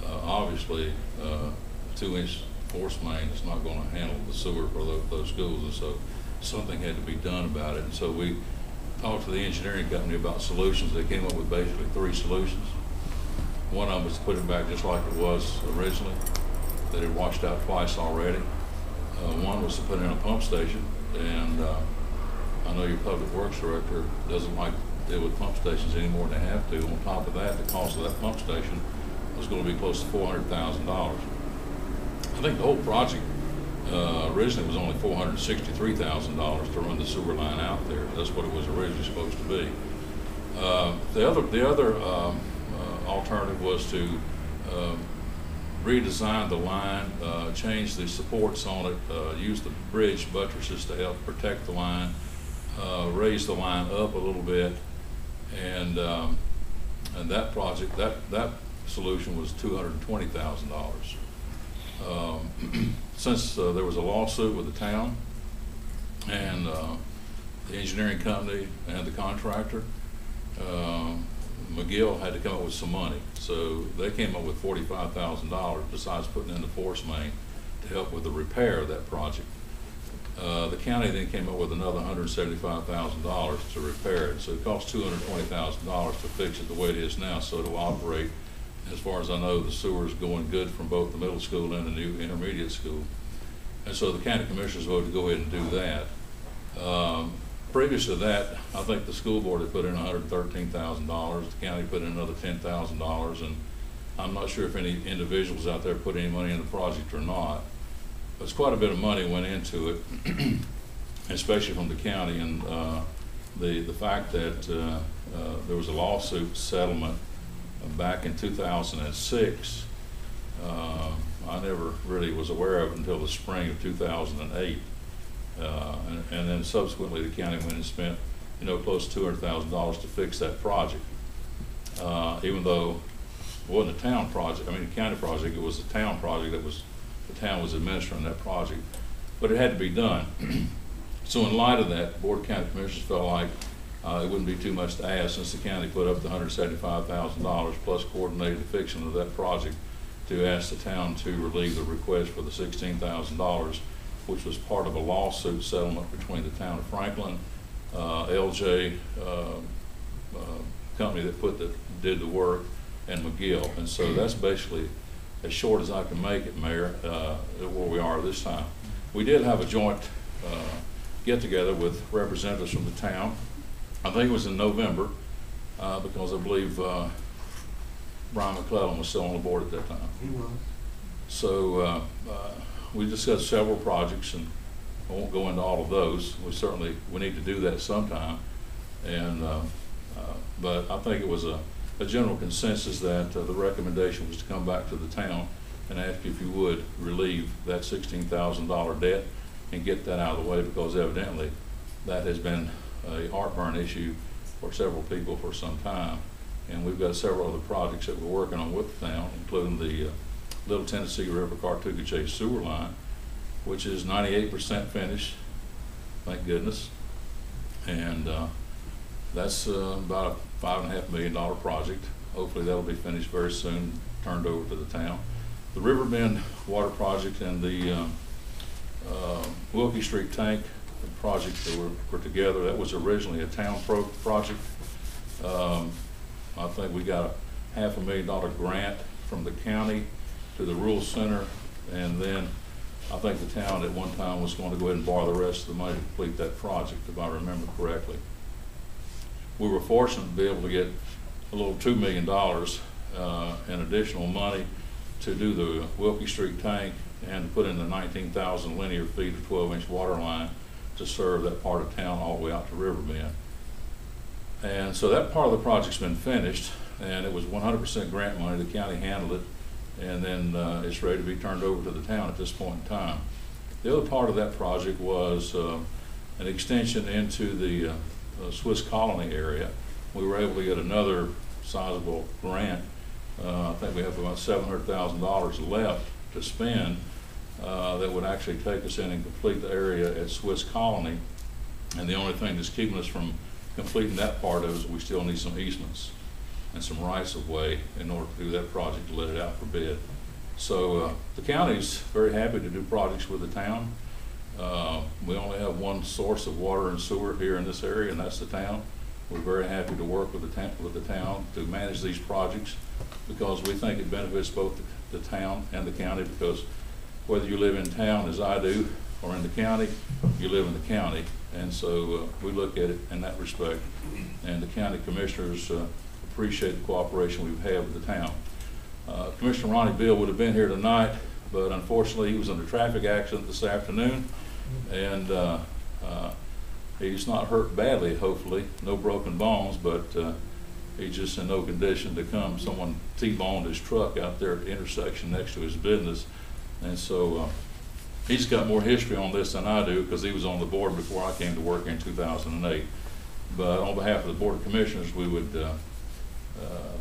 Obviously, a 2-inch force main is not going to handle the sewer for those schools, and so something had to be done about it. And so we talked to the engineering company about solutions. They came up with basically 3 solutions. One of them was to put it back just like it was originally, that had washed out twice already. One was to put in a pump station, and I know your public works director doesn't like to deal with pump stations any more than they have to. On top of that, the cost of that pump station was going to be close to $400,000. I think the whole project originally was only $463,000 to run the sewer line out there. That's what it was originally supposed to be. The other alternative was to redesign the line, change the supports on it, use the bridge buttresses to help protect the line, raise the line up a little bit, and that project, that solution was $220,000. Since there was a lawsuit with the town and the engineering company and the contractor, McGill had to come up with some money. So they came up with $45,000 besides putting in the force main to help with the repair of that project. The county then came up with another $175,000 to repair it. So it cost $220,000 to fix it the way it is now, so it'll operate. As far as I know, the sewer's going good from both the middle school and the new intermediate school. And so the county commissioners voted to go ahead and do that. Previous to that, I think the school board had put in $113,000. The county put in another $10,000, and I'm not sure if any individuals out there put any money in the project or not. But quite a bit of money went into it, especially from the county, and the fact that there was a lawsuit settlement back in 2006, I never really was aware of it until the spring of 2008. And then subsequently the county went and spent, close to $200,000 to fix that project. Even though it wasn't a town project, a county project, it was a town project that was, the town was administering that project. But it had to be done. So in light of that, the Board of County Commissioners felt like it wouldn't be too much to ask, since the county put up the $175,000 plus coordinated the fixing of that project, to ask the town to relieve the request for the $16,000, which was part of a lawsuit settlement between the town of Franklin, LJ company that did the work, and McGill. And so that's basically as short as I can make it, Mayor, where we are this time. We did have a joint get-together with representatives from the town. I think it was in November, because I believe Brian McClellan was still on the board at that time.
He was.
So we discussed several projects, and I won't go into all of those. We need to do that sometime. And but I think it was a general consensus that the recommendation was to come back to the town and ask if you would relieve that $16,000 debt and get that out of the way, because evidently that has been a heartburn issue for several people for some time. And we've got several other projects that we're working on with the town, including the Little Tennessee River Cartuga Chase sewer line, which is 98% finished, thank goodness. And that's about a $5.5 million project. Hopefully that'll be finished very soon, turned over to the town. The Riverbend Water Project and the Wilkie Street Tank project that were together, that was originally a town project. I think we got a $500,000 grant from the county to the rural center, and then I think the town at one time was going to go ahead and borrow the rest of the money to complete that project, if I remember correctly. We were fortunate to be able to get a little $2 million in additional money to do the Wilkie Street tank and put in the 19,000 linear feet of 12-inch water line to serve that part of town all the way out to Riverbend. And so that part of the project's been finished, and it was 100% grant money. The county handled it, and then it's ready to be turned over to the town at this point in time. The other part of that project was an extension into the Swiss Colony area. We were able to get another sizable grant. I think we have about $700,000 left to spend that would actually take us in and complete the area at Swiss Colony. And the only thing that's keeping us from completing that part of it is we still need some easements and some rights of way in order to do that project, to let it out for bid. So the county's very happy to do projects with the town. We only have one source of water and sewer here in this area, and that's the town. We're very happy to work with the town to manage these projects, because we think it benefits both the town and the county, because whether you live in town as I do or in the county, you live in the county. And so we look at it in that respect, and the county commissioners appreciate the cooperation we've had with the town. Commissioner Ronnie Bill would have been here tonight, but unfortunately he was in a traffic accident this afternoon, and he's not hurt badly, hopefully, no broken bones, but he's just in no condition to come. Someone T-boned his truck out there at the intersection next to his business, and so he's got more history on this than I do, because he was on the board before I came to work in 2008. But on behalf of the Board of Commissioners, we would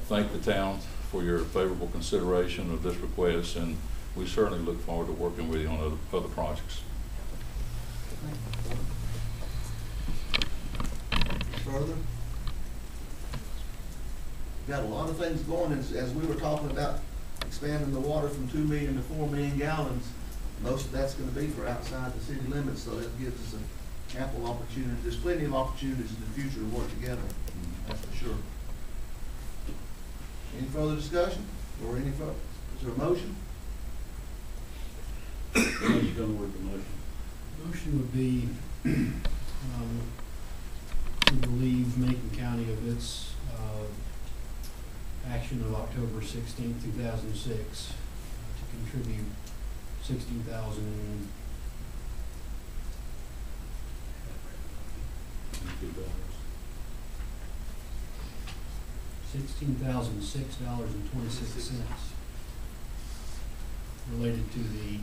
thank the town for your favorable consideration of this request, and we certainly look forward to working with you on other projects.
Further? Got a lot of things going, as we were talking about expanding the water from 2 million to 4 million gallons. most of that's gonna be for outside the city limits, so that gives us an ample opportunity. There's plenty of opportunities in the future to work together, that's for sure. Any further discussion, or is there a motion?
How you gonna word the motion?
Motion would be, to relieve Macon County of its, action of October 16th, 2006, to contribute $16,000. $16,006.26 related to the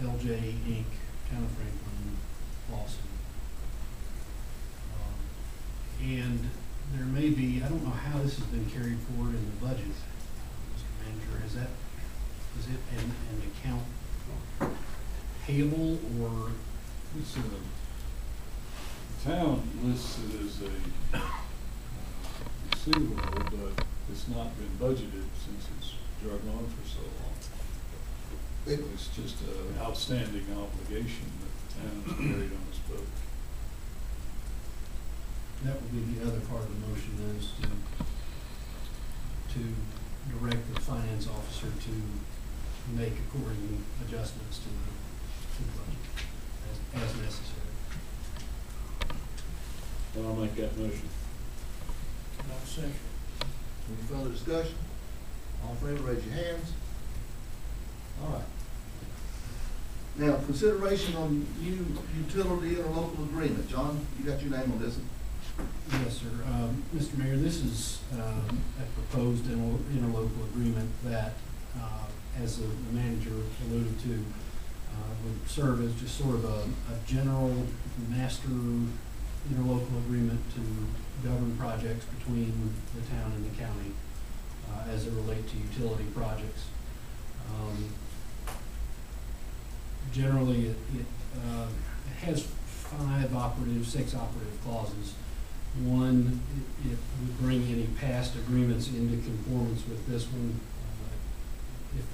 LJ Inc. Town of Franklin lawsuit. And there may be, I don't know how this has been carried forward in the budget, Mr. Manager, is it an account payable or?
It's the town lists it as a receivable, but it's not been budgeted since it's dragged on for so long. It's just an outstanding obligation that the town's carried on its book.
That would be the other part of the motion, is to direct the finance officer to make according adjustments to the budget as necessary.
Well, I'll make that motion.
I'll second.
Any further discussion? All in favor, raise your hands. All right. Now, consideration on new utility interlocal agreement. John, you got your name on this one?
Yes, sir. Mr. Mayor, this is a proposed interlocal agreement that, as the manager alluded to, would serve as just sort of a general master interlocal agreement to govern projects between the town and the county as it relates to utility projects. Generally, it has six operative clauses. One, it would bring any past agreements into conformance with this one, if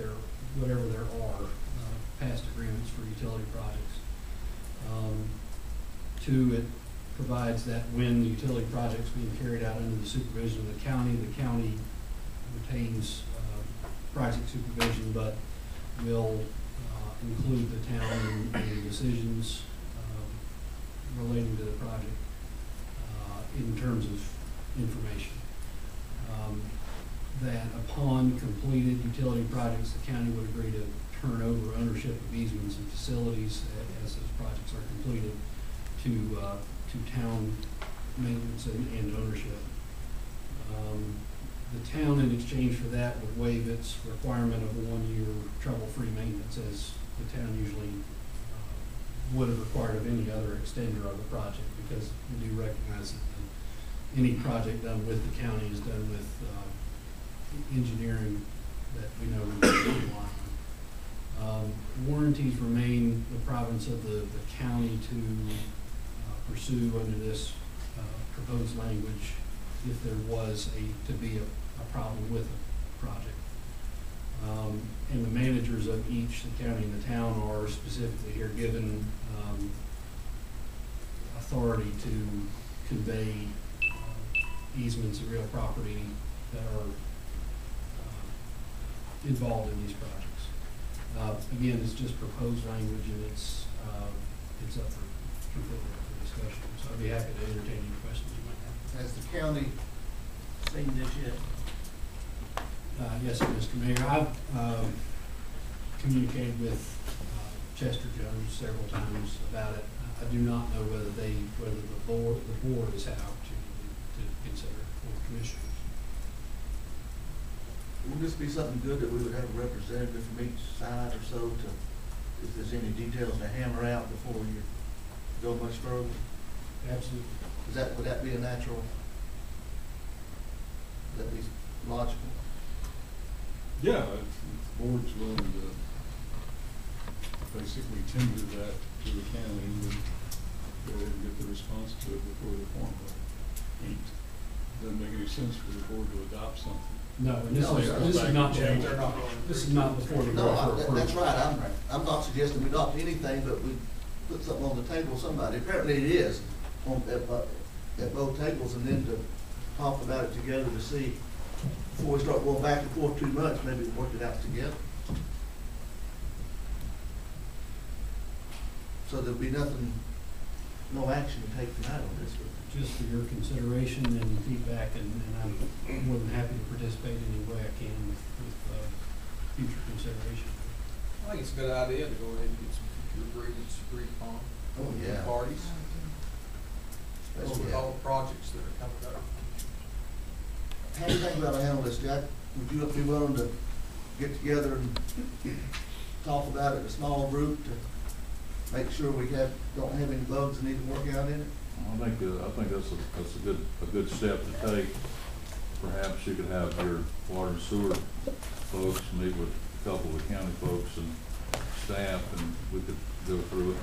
whatever there are, past agreements for utility projects. Two, it provides that when the utility project's being carried out under the supervision of the county retains project supervision, but will include the town in the decisions relating to the project in terms of information. That upon completed utility projects, the county would agree to turn over ownership of easements and facilities as those projects are completed to town maintenance and ownership. The town, in exchange for that, would waive its requirement of a 1-year trouble-free maintenance, as the town usually would have required of any other extender of the project, because we do recognize that any project done with the county is done with engineering that we know we can rely on. Warranties remain the province of the county to pursue under this proposed language if there was to be a problem with a project. And the managers of each, the county and the town, are specifically here given authority to convey easements of real property that are involved in these projects. Again, it's just proposed language, and it's up for discussion. So I'd be happy to entertain any questions you might have.
Has the county seen this yet?
Yes, sir, Mr. Mayor. I've communicated with Chester Jones several times about it. I do not know whether the board has had opportunity to consider it, or commissioners.
Wouldn't this be something good that we would have a representative from each side or so to, if there's any details to hammer out before you go much further?
Absolutely.
Would that be a natural, would that be logical?
Yeah, if the board's willing to basically tender that to the county, and go ahead and get the response to it before the form vote. Doesn't make any sense for the board to adopt something
No, and this
No,
is,
sir.
this is not,
Change, they're not going.
this is not before the
No,
board for approval.
that's right, I'm not suggesting we adopt anything, but we put something on the table, somebody, apparently it is, at both tables, and then to talk about it together to see, before we start going back and forth too much, maybe work it out together. So there'll be nothing, no action to take tonight on this, but
Just for your consideration and feedback, and I'm more than happy to participate in any way I can with future consideration.
I think it's a good idea to go ahead and get some future agreements agreed upon.
Oh,
with
yeah.
Parties, especially with
yeah.
all the projects that are coming up.
How do you think about to handle this, Jack? Would you be willing to get together and talk about it in a smaller group to make sure we don't have any bugs that need working out in it?
I think that's a good step to take. Perhaps you could have your water and sewer folks meet with a couple of the county folks and staff, and we could go through it.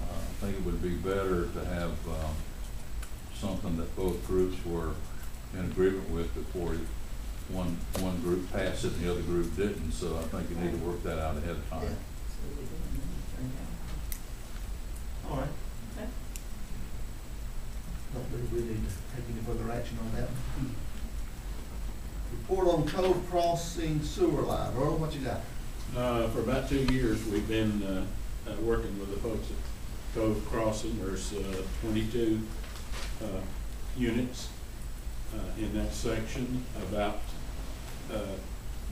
I think it would be better to have something that both groups were in agreement with before one group passed it and the other group didn't. So I think you need to work that out ahead of time.
All right. Don't think we need to take any further action on that. Report on Cove Crossing sewer line. Earl, what you got?
For about 2 years, we've been working with the folks at Cove Crossing. There's 22 units in that section, about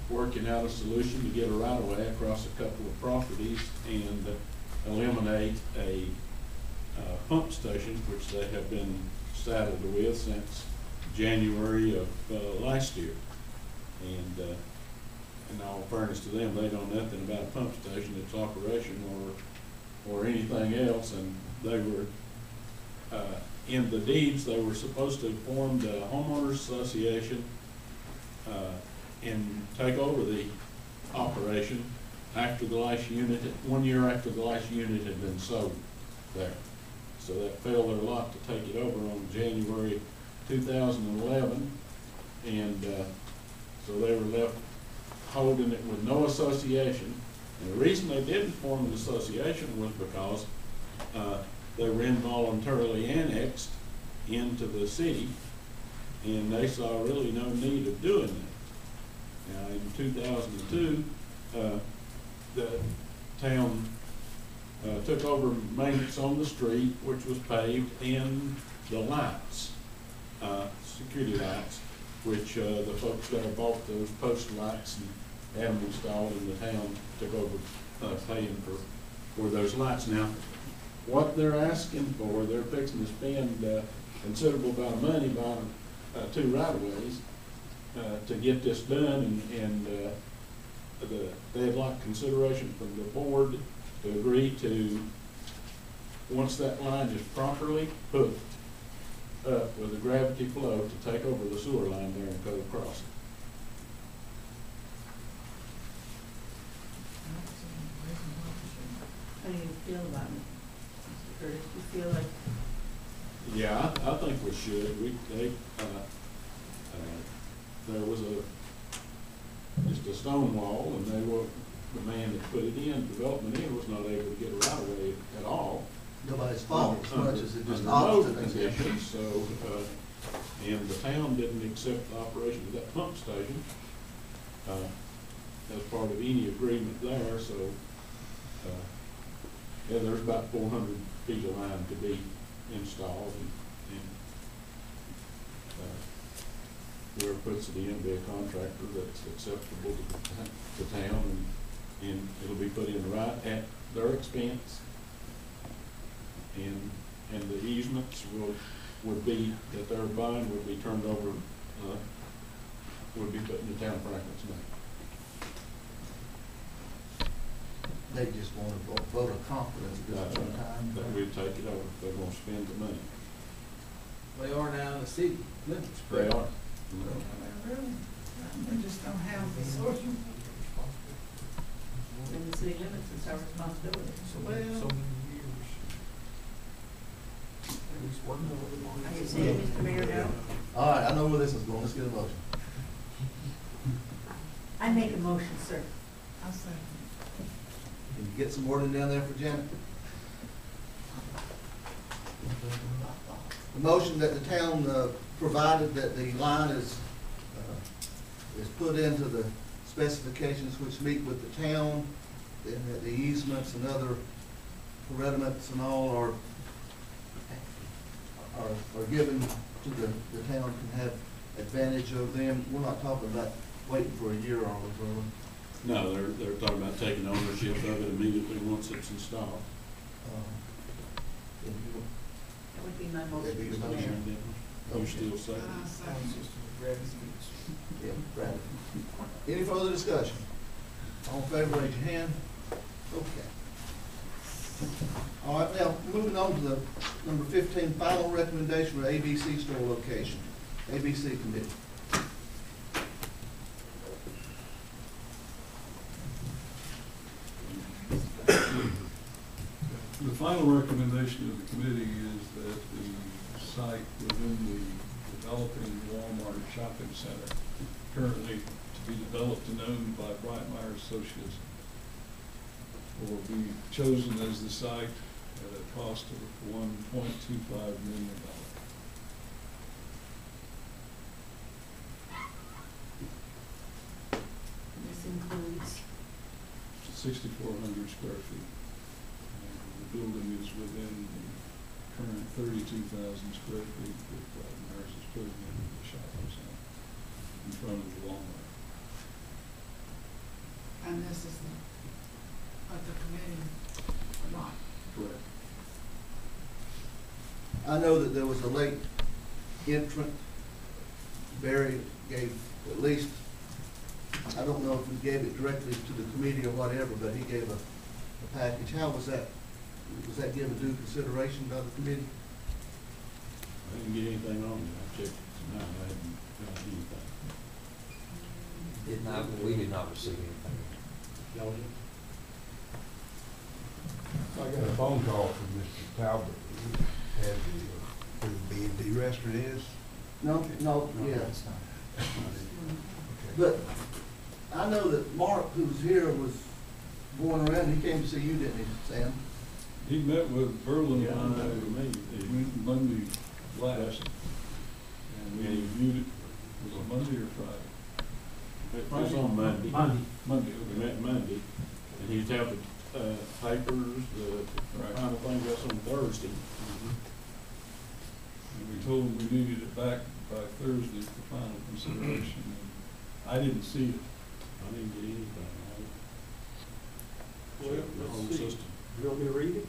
working out a solution to get a right-of-way across a couple of properties and eliminate a pump station, which they have been saddled with since January of last year. And in all fairness to them, they know nothing about a pump station, its operation, or anything else. And they were in the deeds, they were supposed to have formed a homeowners association and take over the operation after the last unit, 1 year after the last unit had been sold there. So that fell their lot to take it over on January 2011, and so they were left holding it with no association. And the reason they didn't form an association was because they were involuntarily annexed into the city, and they saw really no need of doing that. Now, in 2002, the town took over maintenance on the street, which was paved, and the lights, security lights, which the folks that bought those post lights and had them installed in the town took over paying for those lights. Now, what they're asking for, they're fixing to spend a considerable amount of money buying 2 right-of-ways to get this done, and they'd like consideration from the board to agree to, once that line is properly hooked up with a gravity flow, to take over the sewer line there in Cove Crossing.
How do you feel about it, Mr. Curtis? You feel like,
Yeah, I think we should. There was just a stone wall, and the man that put it in, development in, was not able to get a right of way at all.
Nobody's fault as much as it just
Under
opposite
no conditions, so, and the town didn't accept the operation of that pump station as part of any agreement there, so, yeah, there's about 400 feet of line to be installed, and whoever puts it in, be a contractor that's acceptable to the town, and it'll be put in right at their expense. And the easements would be, that they're buying, would be turned over, would be put in the town of Franklin's name.
They just want to vote of confidence at
That's
this
right.
time.
That we'd take it over, if they're gonna spend the money.
They are now in the city limits.
They are.
Really? They just don't have the source.
in the city limits, it's our responsibility.
So many years. He's working on it.
Are you saying, Mr. Mayor, no?
All right, I know where this is going, let's get a motion.
make a motion, sir.
I'll say.
Can you get some wording down there for Janet? The motion that the town provided that the line is put into the specifications which meet with the town, and that the easements and other impediments and all are given to the town, can have advantage of them. We're not talking about waiting for a year or so.
No, they're talking about taking ownership of it immediately once it's installed.
That would be my motion.
That'd be the
Mr. Mayor.
motion.
You still say?
Yeah, Brad. Any further discussion? All in favor, raise your hand. Okay. All right, now, moving on to the number 15, final recommendation for ABC store location. ABC committee.
The final recommendation of the committee is that the site within the developing Walmart shopping center, currently to be developed and owned by Brightmeyer Associates, will be chosen as the site at a cost of $1.25 million.
This includes
6,400 square feet. The building is within the current 32,000 square feet that Brightmeyer's is putting into the shopping center in front of the Walmart.
And this is what the committee want.
Correct.
I know that there was a late entrant. Barry gave at least, I don't know if he gave it directly to the committee or whatever, but he gave a package. How was that? Was that given due consideration by the committee?
I didn't get anything on it. I checked tonight. I hadn't got anything.
We did not receive anything.
Y'all did?
I got a phone call from Mr. Talbot. He had the, who the B&D restaurant is.
No, yeah. But I know that Mark, who's here, was going around. He came to see you, didn't he, Sam?
He met with Berlin
Yeah, I
on
know what you mean.
He went Monday last, and we reviewed it. Was it Monday or Friday?
It was on Monday.
Monday,
We
okay.
met Monday, and he's out the papers, the final thing that's on Thursday.
And we told him we needed it back by Thursday for final consideration. And I didn't see it.
I didn't get anything.
Well,
Checked the whole
let's see.
system.
You want me to read it?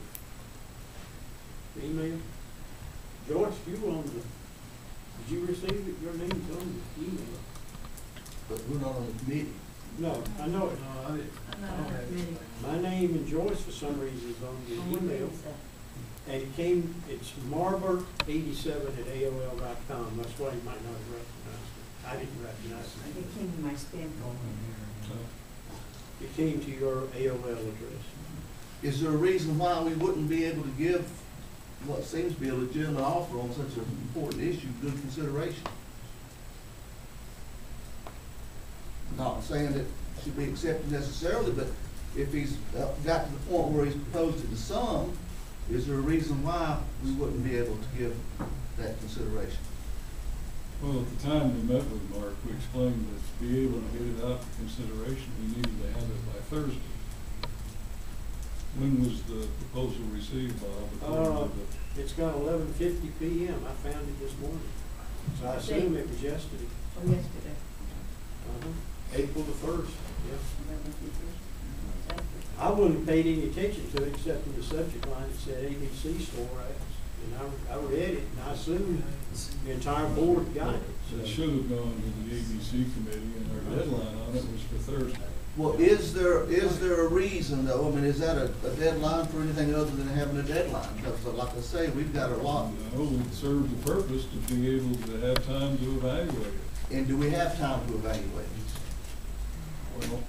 The email? Joyce, you were on the, did you receive it? Your name's on the email.
But we're not on the committee.
No, I know it.
No, I didn't.
I'm not on the committee.
My name and Joyce, for some reason, is on the
And what
email.
is that?
And it came, it's marbert87@AOL.com. That's why you might not have recognized it. I didn't recognize it.
It came in my spam folder.
It came to your AOL address.
Is there a reason why we wouldn't be able to give what seems to be a legitimate offer on such an important issue good consideration? Not saying it should be accepted necessarily, but if he's got to the point where he's proposed it to some, is there a reason why we wouldn't be able to give that consideration?
Well, at the time we met with Mark, we explained that to be able to get it out for consideration, we needed to have it by Thursday. When was the proposal received, Bob?
It's got 11:50 p.m. I found it this morning. So I assume it was yesterday.
Oh, yesterday.
April the 1st, yeah. I wouldn't have paid any attention to it except in the subject line that said ABC store ads. And I read it and I assumed the entire board got it.
It should have gone to the ABC committee, and our deadline on it was for Thursday.
Well, is there a reason though? I mean, is that a deadline for anything other than having a deadline? Because like I say, we've got a lot.
No, it served the purpose to be able to have time to evaluate it.
And do we have time to evaluate it?
Well,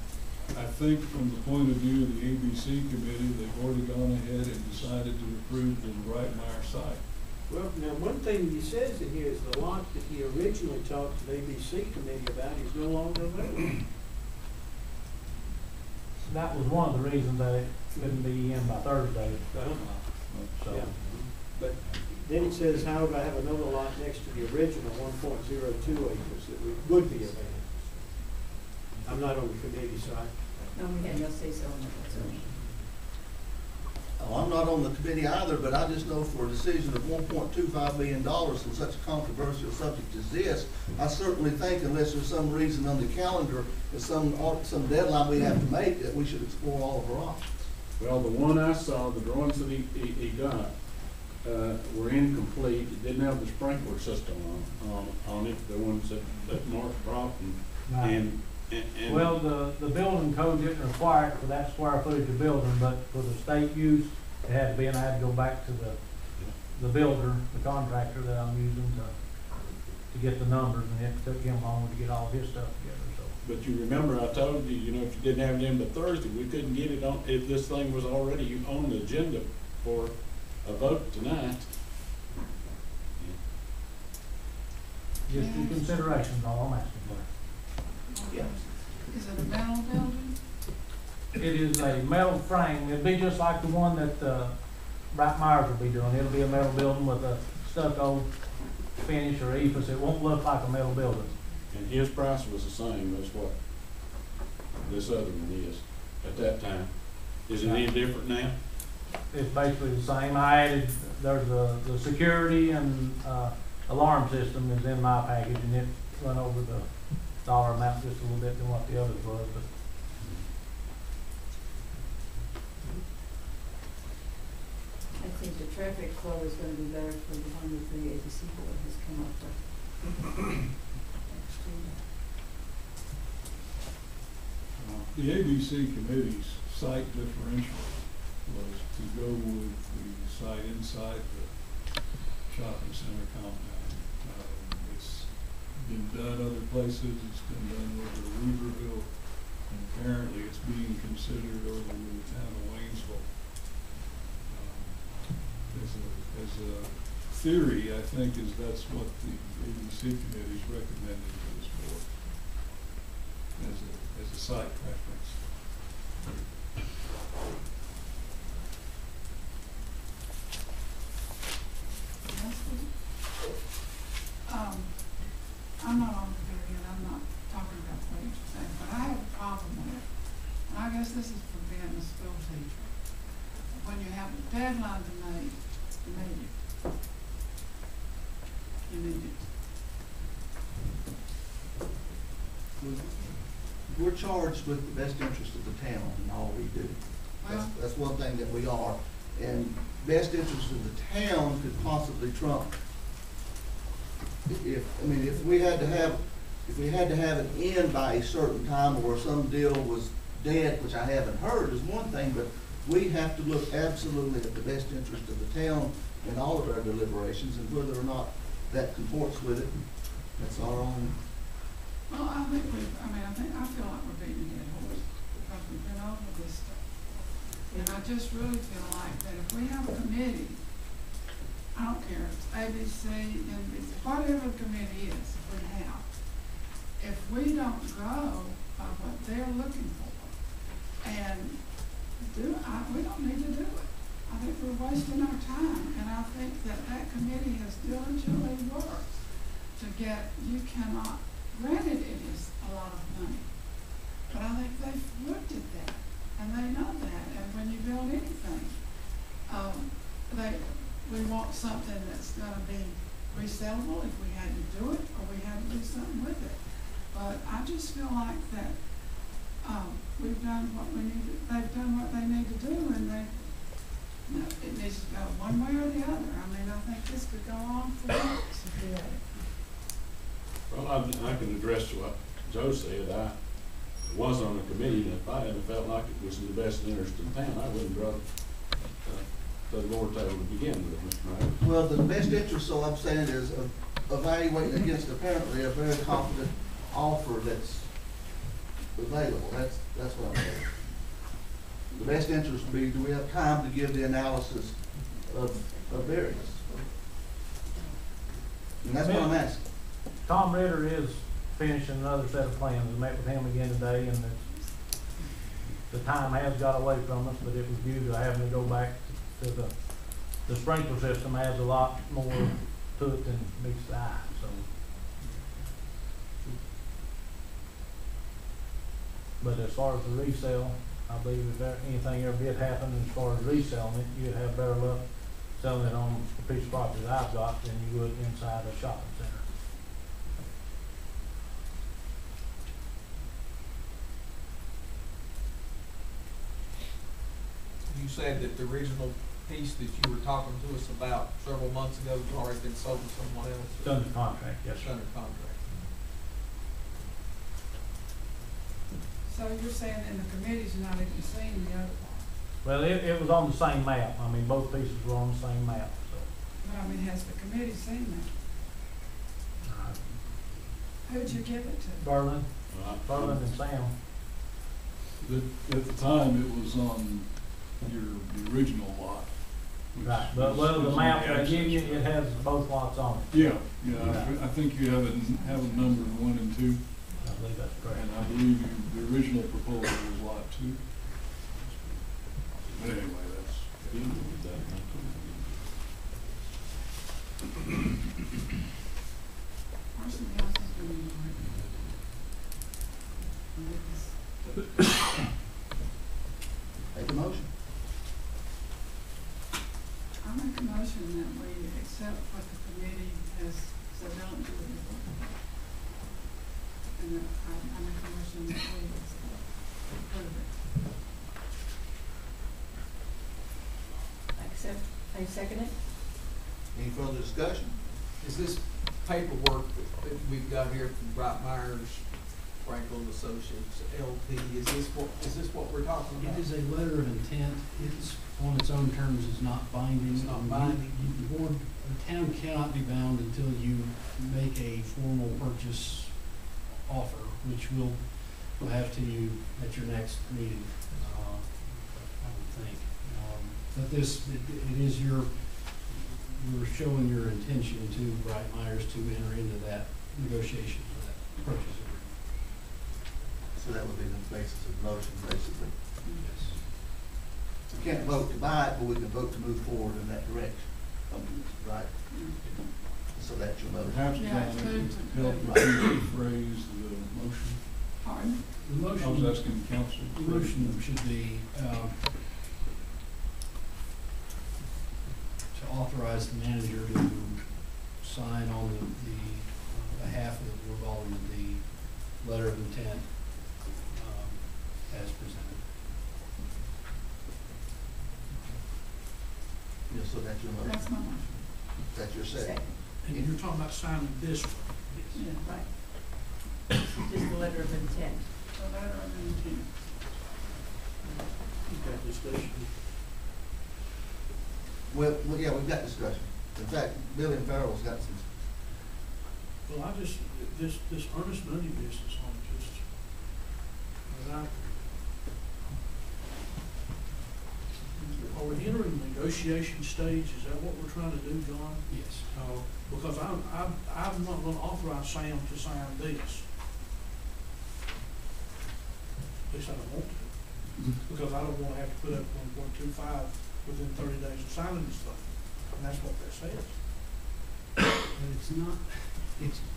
I think from the point of view of the ABC committee, they've already gone ahead and decided to approve the Brightmeyer site.
Well, now, one thing he says in here is the lot that he originally talked to the ABC committee about is no longer available.
that was one of the reasons that it couldn't be in by Thursday. So,
Yeah. But then it says, however, I have another lot next to the original 1.02 acres that would be available. I'm not on the committee, so I,
No, we had no say so on that, so.
Oh, I'm not on the committee either, but I just know for a decision of $1.25 million on such a controversial subject as this, I certainly think unless there's some reason on the calendar, or some deadline we have to make, that we should explore all of our options.
Well, the one I saw, the drawings that he got, were incomplete. It didn't have the sprinkler system on it, the ones that Mark brought and
well, the building code didn't require it for that square footage of building, but for the state use, it had to be, and I had to go back to the builder, the contractor that I'm using to get the numbers, and it took him long to get all his stuff together, so.
But you remember I told you, you know, if you didn't have it in by Thursday, we couldn't get it on, if this thing was already on the agenda for a vote tonight.
Just your consideration, is all I'm asking for.
Yeah.
Is it a metal building?
It is a metal frame. It'll be just like the one that Wright Myers will be doing. It'll be a metal building with a stucco finish or ephes. It won't look like a metal building.
And his price was the same as what this other one is at that time. Is it any different now?
It's basically the same. I added, there's the security and alarm system is in my package, and it went over the dollar amount just a little bit than what the others was, but.
I think the traffic flow is gonna be better for the one that the ABC board has come up with.
The ABC committee's site differential was to go with the site inside the shopping center compound. It's been done other places, it's been done over Weaverville, and apparently it's being considered over in the town of Waynesville. As a theory, I think that's what the ABC committee's recommended to this board as a site preference.
I'm not on the committee, and I'm not talking about what you're saying, but I have a problem with it. And I guess this is from being a school teacher. When you have a deadline to make, you need it.
We're charged with the best interest of the town in all we do. That's one thing that we are. And best interest of the town could possibly trump. If we had to have it in by a certain time, or some deal was dead, which I haven't heard, is one thing, but we have to look absolutely at the best interest of the town in all of our deliberations, and whether or not that comports with it, that's our own.
Well, I feel like we're beating a dead horse, because we've been over this stuff. And I just really feel like that if we have a committee, I don't care if it's ABC, NBC, whatever the committee is, if we don't go by what they're looking for, and we don't need to do it. I think we're wasting our time, and I think that committee has diligently worked to get, you cannot, granted it is a lot of money, but I think they've looked at that, and they know that, and when you build anything, we want something that's gonna be resellable if we had to do it, or we had to do something with it. But I just feel like that, we've done what we need to, they've done what they need to do, and it needs to go one way or the other. I think this could go on for weeks if we let it.
Well, I can address what Joe said. I was on the committee, and if I hadn't felt like it was in the best interest of the town, I wouldn't draw the board table to begin with, Mr. Knight.
Well, the best interest, so I'm saying, is evaluating against apparently a very confident offer that's available. That's what I'm saying. The best interest would be, do we have time to give the analysis of various? And that's what I'm asking.
Tom Ritter is finishing another set of plans. We met with him again today, and
the time has got away from us, but it was due to having to go back to the sprinkler system adds a lot more to it than meets the eye, so. But as far as the resale, I believe if anything ever did happen as far as reselling it, you'd have better luck selling it on a piece of property that I've got than you would inside a shopping center.
You said that the original piece that you were talking to us about several months ago has already been sold to someone else?
It's under contract, yes,
It's
sir.
under contract.
So you're saying in the committee's not even seen the other one?
Well, it was on the same map. I mean, both pieces were on the same map, so.
But I mean, has the committee seen that? Who'd you give it to?
Berlin, Berlin and Sam.
At the time, it was on the original lot.
Right, but, well, the map I give you, it has both lots on it.
Yeah, I think you have it numbered 1 and 2.
I believe that's correct.
And I believe the original proposal was lot 2. But anyway, that's.
Personally, I think we need
Make a motion.
I make a motion that we accept what the committee has said don't do it before. And I make a motion that we approve it.
Accept, I second it.
Any further discussion?
Is this paperwork that we've got here from Bright Myers, Franklin Associates, LP, is this what we're talking about?
It is a letter of intent. It's on its own terms is not binding.
It's not binding.
The town cannot be bound until you make a formal purchase offer, which we'll have to you at your next meeting, I would think. But this, it is you're showing your intention to Bright Myers to enter into that negotiation for that purchase agreement.
So that would be the basis of the motion, basically.
Yes.
We can't vote to buy it, but we can vote to move forward in that direction. Right? So that's your motion.
Perhaps
Yeah,
that
to-
help rephrase the motion.
Pardon?
The motion.
I was asking council.
The motion should be, to authorize the manager to sign on the behalf of the revolving the letter of intent, as presented.
Yeah, so that's your motion.
That's my motion.
That's your second.
And you're talking about signing this one.
Yeah,
Right. Just the letter of intent.
the letter of intent.
Got discussion.
Well, yeah, we've got discussion. In fact, Billy and Farrell's got some.
Well, I just, this earnest money business on just, are we entering the negotiation stage? Is that what we're trying to do, John?
Yes.
Because I'm not gonna authorize Sam to sign this. At least I don't want to, because I don't wanna have to put up 1.25 within 30 days of signing this thing, and that's what that says.
But it's not,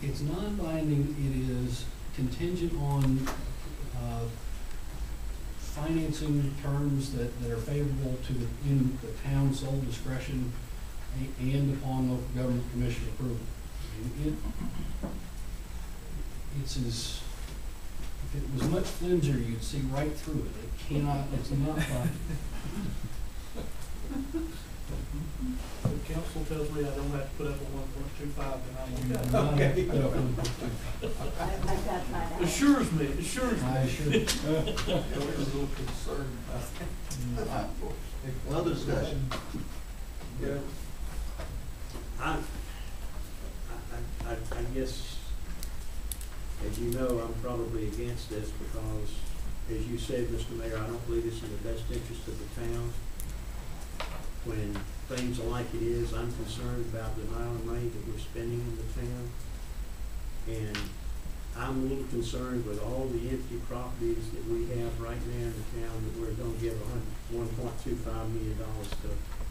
it's non-binding, it is contingent on, financing terms that are favorable to in the town's sole discretion and upon local government commission approval. I mean, it's as, if it was much flimsier, you'd see right through it. It cannot, it's not binding.
The council tells me I don't have to put up a 1.25, then I'm
Not
okay.
put up with-
I've got mine out.
Assures me.
I assure you.
I was a little concerned about that.
Well, other discussion.
Yeah. I guess, as you know, I'm probably against this because, as you said, Mr. Mayor, I don't believe it's in the best interest of the town. When things are like it is, I'm concerned about the amount of money that we're spending in the town. And I'm a little concerned with all the empty properties that we have right now in the town that we're gonna give $1.25 million to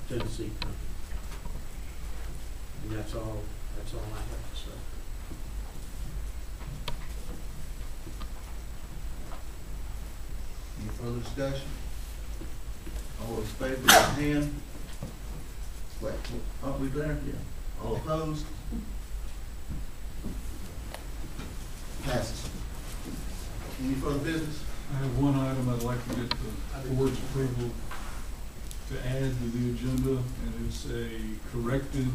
Tennessee Company. And that's all I have to say.
Any further discussion? All in favor, raise your hand. Wait, aren't we there? Yeah. All opposed? Passes. Any further business?
I have one item I'd like to get the board's approval to add to the agenda, and it's a corrected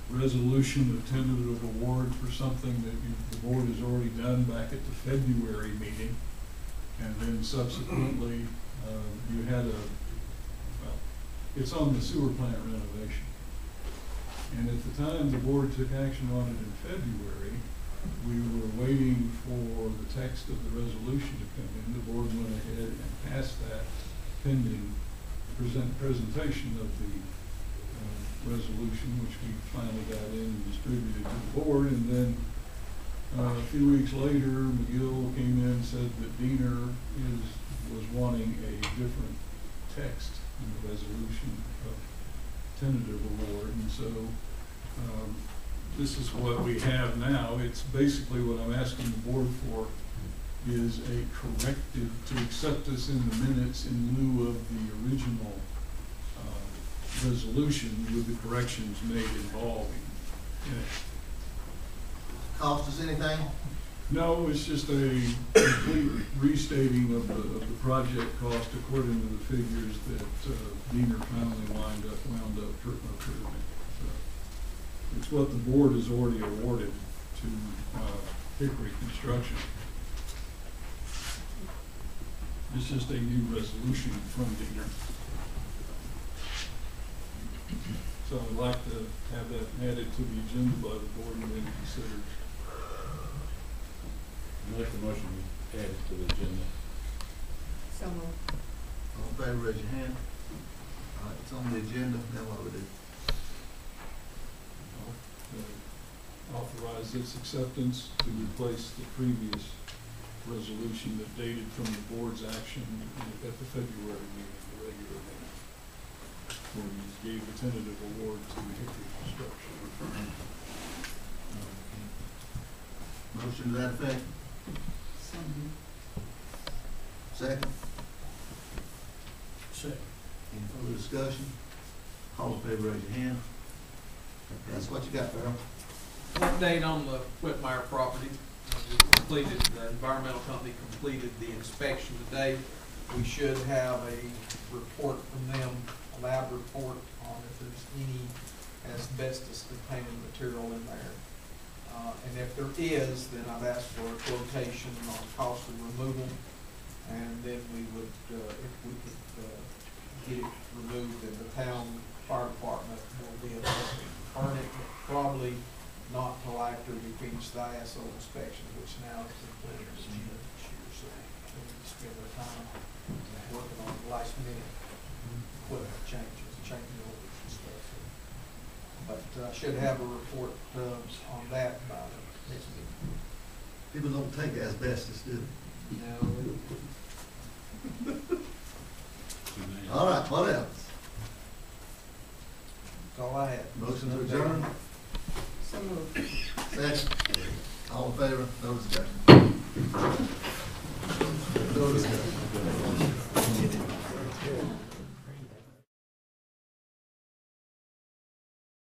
resolution of tentative award for something that the board has already done back at the February meeting. And then subsequently, you had it's on the sewer plant renovation. And at the time the board took action on it in February, we were waiting for the text of the resolution to come in. The board went ahead and passed that pending presentation of the resolution, which we finally got in and distributed to the board. And then a few weeks later, McGill came in and said that Diener was wanting a different text in the resolution of tentative award. And so this is what we have now. It's basically what I'm asking the board for is a corrective to accept this in the minutes in lieu of the original resolution with the corrections made involving it.
Cost us anything?
No, it's just a complete restating of the project cost according to the figures that Diener finally wound up approving. So it's what the board has already awarded to Hickory Construction. It's just a new resolution from Diener. So I'd like to have that added to the agenda by the board and then considered.
Make the motion we add it to the agenda.
So moved.
All in favor, raise your hand. All right, it's on the agenda, now what do we do?
Authorize its acceptance to replace the previous resolution that dated from the board's action at the February meeting, the regular meeting, where we gave the tentative award to Hickory Construction.
Motion to that effect? Second?
Second.
Any further discussion? All in favor, raise your hand. That's what you got, Farrell.
Update on the Whitmire property. We completed, the environmental company completed the inspection today. We should have a report from them, a lab report on if there's any asbestos containing material in there. And if there is, then I've asked for a quotation on cost of removal. And then we would, if we could get it removed, then the town fire department will be able to burn it, probably not till after we finish the ISO inspection, which now is completed this year. So we need to spend our time working on the last minute equipment changes, changing orders and stuff. So, but I should have a report on that by the next meeting.
People don't take asbestos, do they?
No.
All right, what else?
That's all I had.
Motion to adjourn?
So moved.
Second? All in favor? No discussion. No discussion.